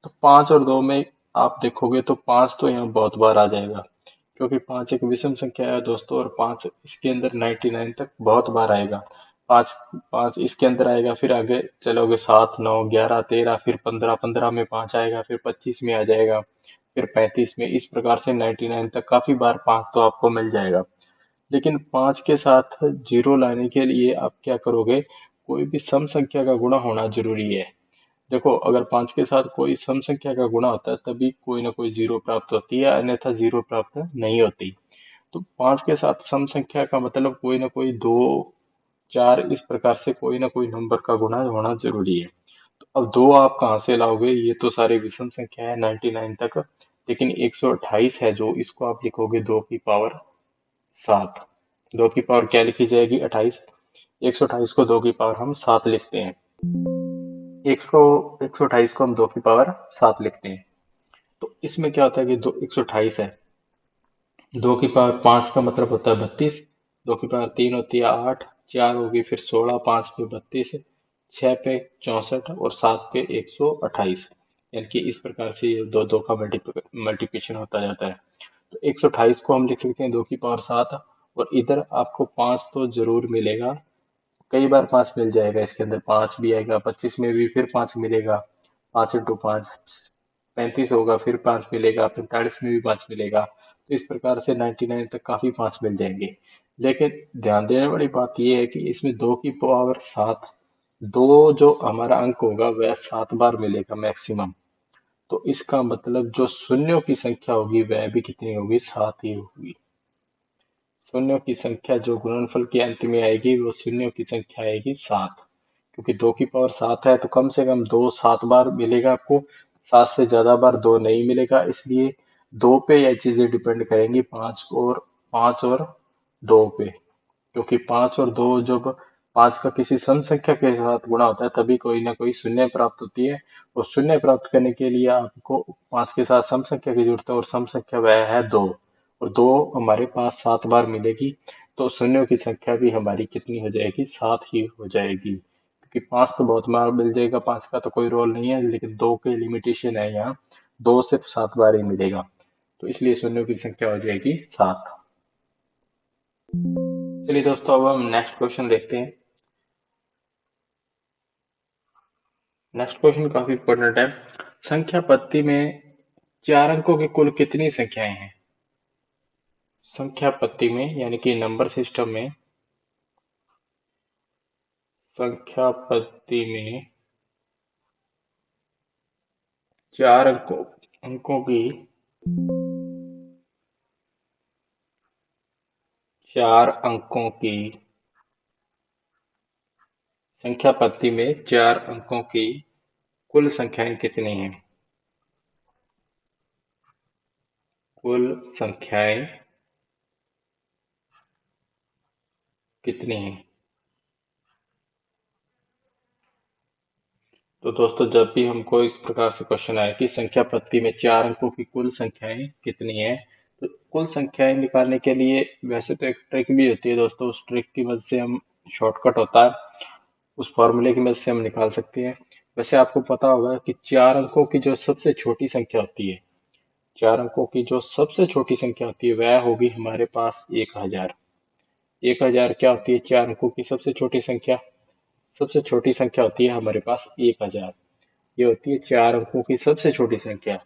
तो 5 और 2 में आप देखोगे तो 5 तो यहाँ बहुत बार आ जाएगा, क्योंकि 5 एक विषम संख्या है दोस्तों, और 5 इसके अंदर 99 तक बहुत बार आएगा। 5 5 इसके अंदर आएगा, फिर आगे चलोगे 7 9 11 13, फिर 15 15 में 5 आएगा, फिर 25 में आ जाएगा, फिर 35 में, इस प्रकार से 99 तक काफी बार 5 तो आपको मिल जाएगा। लेकिन 5 के साथ जीरो लाने के लिए आप क्या करोगे, कोई भी सम संख्या का गुणा होना जरूरी है। देखो, अगर 5 के साथ कोई सम संख्या का गुणा होता है तभी कोई ना कोई जीरो प्राप्त होती है, अन्यथा जीरो प्राप्त नहीं होती। तो 5 के साथ सम संख्या का मतलब कोई ना कोई 2 4 इस प्रकार से कोई ना कोई नंबर का गुणा होना जरूरी है। तो अब 2 आप कहाँ से लाओगे, ये तो सारे विषम संख्या है 99 तक, लेकिन 128 है जो, इसको आप लिखोगे 2 की पावर 7। 2 की पावर क्या लिखी जाएगी, 28। 128 को 2 की पावर हम 7 लिखते हैं। 128 को हम 2 की पावर 7 लिखते हैं। तो इसमें क्या होता है कि दो 128 है, 2 की पावर 5 का मतलब होता है 32, 2 की पावर 3 होती है 8, 4 होगी फिर 16, 5 पे 32, 6 पे 64, और 7 पे 128। यानी कि इस प्रकार से ये दो दो का मल्टीप्लिकेशन होता जाता है। तो 128 को हम लिख सकते हैं 2 की पावर 7, और इधर आपको 5 तो जरूर मिलेगा, कई बार 5 मिल जाएगा, इसके अंदर 5 भी आएगा, 25 में भी फिर 5 मिलेगा, 5 × 5 35 होगा, फिर 5 मिलेगा, 45 में भी 5 मिलेगा। तो इस प्रकार से 99 तक काफी 5 मिल जाएंगे। लेकिन ध्यान देने वाली बात यह है कि इसमें 2 की पावर 7, दो जो हमारा अंक होगा वह 7 बार मिलेगा मैक्सिमम। तो इसका मतलब जो शून्यों की संख्या होगी वह भी कितनी होगी, 7 ही होगी। शून्यों की संख्या जो गुणनफल के अंत में आएगी वो शून्यों की संख्या आएगी 7, क्योंकि 2 की पावर 7 है तो कम से कम 2 7 बार मिलेगा आपको, 7 से ज्यादा बार 2 नहीं मिलेगा। इसलिए 2 पे यह चीजें डिपेंड करेंगी, 5 और 2 पे, क्योंकि 5 और 2 जब 5 का किसी सम संख्या के साथ गुणा होता है तभी कोई ना कोई शून्य प्राप्त होती है, और शून्य प्राप्त करने के लिए आपको 5 के साथ सम संख्या की जरूरत है, और सम संख्या वह है 2, और 2 हमारे पास 7 बार मिलेगी। तो शून्यों की संख्या भी हमारी कितनी हो जाएगी, 7 ही हो जाएगी, क्योंकि 5 तो बहुत बार मिल जाएगा, 5 का तो कोई रोल नहीं है, लेकिन 2 के लिमिटेशन है यहाँ, 2 सिर्फ 7 बार ही मिलेगा। तो इसलिए शून्यों की संख्या हो जाएगी 7। चलिए दोस्तों, अब हम नेक्स्ट क्वेश्चन देखते हैं। नेक्स्ट क्वेश्चन काफी इंपॉर्टेंट है। संख्या पत्ती में चार अंकों की कुल कितनी संख्याएं हैं? संख्या पत्ती में यानी कि नंबर सिस्टम में संख्या पत्ती में चार अंकों की चार अंकों की संख्या पत्ती में चार अंकों की कुल संख्याएं कितनी हैं? कुल संख्याएं कितनी हैं? तो दोस्तों, जब भी हमको इस प्रकार से क्वेश्चन आए कि संख्या पत्ती में चार अंकों की कुल संख्याएं कितनी हैं, तो कुल संख्याएं निकालने के लिए वैसे तो एक ट्रिक भी होती है दोस्तों। उस ट्रिक की मदद से हम, शॉर्टकट होता है, उस फॉर्मूले की मदद से हम निकाल सकते हैं। वैसे आपको पता होगा कि चार अंकों की जो सबसे छोटी संख्या होती है, चार अंकों की जो सबसे छोटी संख्या होती है, वह होगी हमारे पास 1000। 1000 क्या होती है? चार अंकों की सबसे छोटी संख्या। सबसे छोटी संख्या होती है हमारे पास 1000। ये होती है चार अंकों की सबसे छोटी संख्या।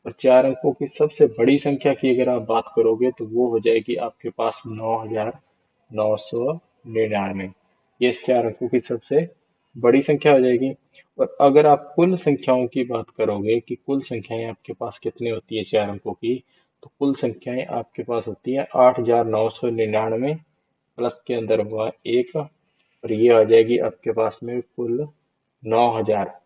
और चार अंकों की सबसे बड़ी संख्या की अगर आप बात करोगे तो वो हो जाएगी आपके पास 9999। ये इस चार अंकों की सबसे बड़ी संख्या हो जाएगी। और अगर आप कुल संख्याओं की बात करोगे कि कुल संख्याएं आपके पास कितनी होती है चार अंकों की, तो कुल संख्याएं आपके पास होती है 8999 प्लस के अंदर हुआ एक, और ये आ जाएगी आपके पास में कुल 9000।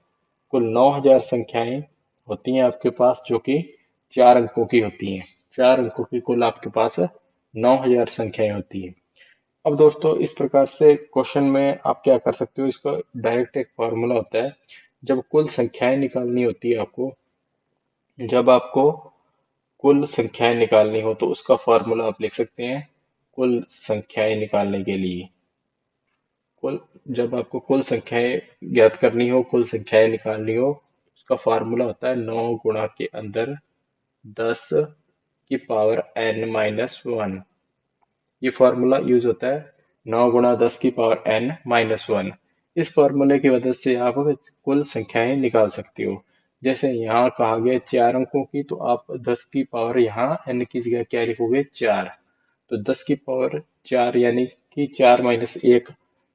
कुल 9000 संख्याएं होती हैं आपके पास, जो कि चार अंकों की होती हैं। चार अंकों की कुल आपके पास 9000 संख्याएं होती हैं। अब दोस्तों, इस प्रकार से क्वेश्चन में आप क्या कर सकते हो, इसका डायरेक्ट एक फॉर्मूला होता है। जब कुल संख्याएं निकालनी होती है आपको, जब आपको कुल संख्याएं निकालनी हो तो उसका फॉर्मूला आप लिख सकते हैं। कुल संख्याएं निकालने के लिए, कुल जब आपको कुल संख्याएं ज्ञात करनी हो, कुल संख्याएं निकालनी हो, उसका फार्मूला होता है 9 गुणा के अंदर 10 की पावर n माइनस वन। ये फार्मूला यूज होता है, 9 गुणा 10 की पावर n माइनस वन। इस फार्मूले की मदद से आप कुल संख्याएं निकाल सकते हो। जैसे यहाँ कहा गया चार अंकों की, तो आप 10 की पावर यहाँ n की जगह क्या लिखोगे? 4। तो 10 की पावर 4 यानी कि 4 - 1।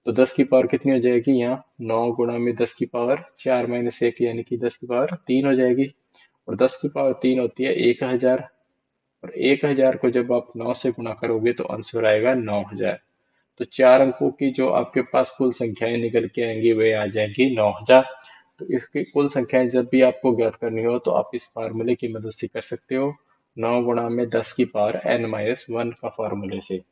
तो 10 की पावर कितनी हो जाएगी? यहाँ 9 गुणा में 10 की पावर 4 - 1 यानी कि 10 की पावर 3 हो जाएगी। और 10 की पावर 3 होती है 1000। और 1000 को जब आप 9 से गुणा करोगे तो आंसर आएगा 9000। तो चार अंकों की जो आपके पास कुल संख्याएं निकल के आएंगी वे आ जाएंगी 9000। तो इसकी कुल संख्याएं जब भी आपको ज्ञात करनी हो तो आप इस फार्मूले की मदद से कर सकते हो, 9 गुणा में 10 की पावर n - 1 का फार्मूले से।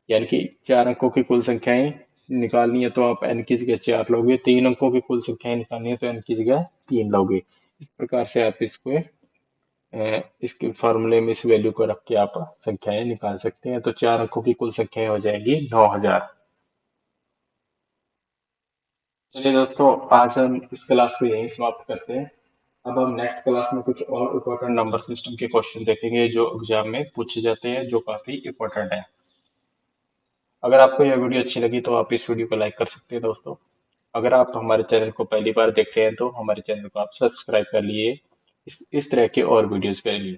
यानी कि चार अंकों की कुल संख्याएं निकालनी है तो आप n की जगह 4 लोगे, तीन अंकों की कुल संख्याएं निकालनी है तो n की जगह 3 लोगे। इस प्रकार से आप इसको इसके फॉर्मूले में इस वैल्यू को रख के आप संख्याएं निकाल सकते हैं। तो चार अंकों की कुल संख्याएं हो जाएंगी 9000। चलिए दोस्तों, आज हम इस क्लास को यहीं समाप्त करते हैं। अब हम नेक्स्ट क्लास में कुछ और इम्पोर्टेंट नंबर सिस्टम के क्वेश्चन देखेंगे जो एग्जाम में पूछे जाते हैं, जो काफी इम्पोर्टेंट है। अगर आपको यह वीडियो अच्छी लगी तो आप इस वीडियो को लाइक कर सकते हैं दोस्तों। अगर आप हमारे चैनल को पहली बार देख रहे हैं तो हमारे चैनल को आप सब्सक्राइब कर लिए इस तरह के और वीडियोस के लिए।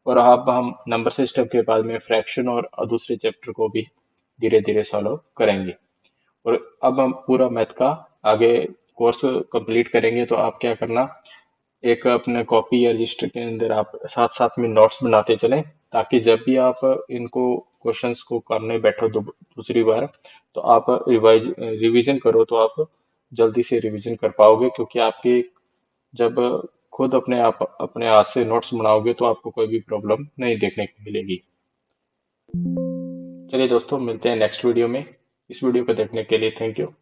और अब हम नंबर सिस्टम के बाद में फ्रैक्शन और दूसरे चैप्टर को भी धीरे धीरे सॉल्व करेंगे। और अब हम पूरा मैथ का आगे कोर्स कंप्लीट करेंगे। तो आप क्या करना, एक अपने कॉपी या रजिस्टर के अंदर आप साथ साथ में नोट्स बनाते चलें, ताकि जब भी आप इनको क्वेश्चंस को करने बैठो दूसरी बार, तो आप रिवीजन करो तो आप जल्दी से रिवीजन कर पाओगे। क्योंकि आपके जब खुद अपने हाथ से नोट्स बनाओगे तो आपको कोई भी प्रॉब्लम नहीं देखने को मिलेगी। चलिए दोस्तों, मिलते हैं नेक्स्ट वीडियो में। इस वीडियो को देखने के लिए थैंक यू।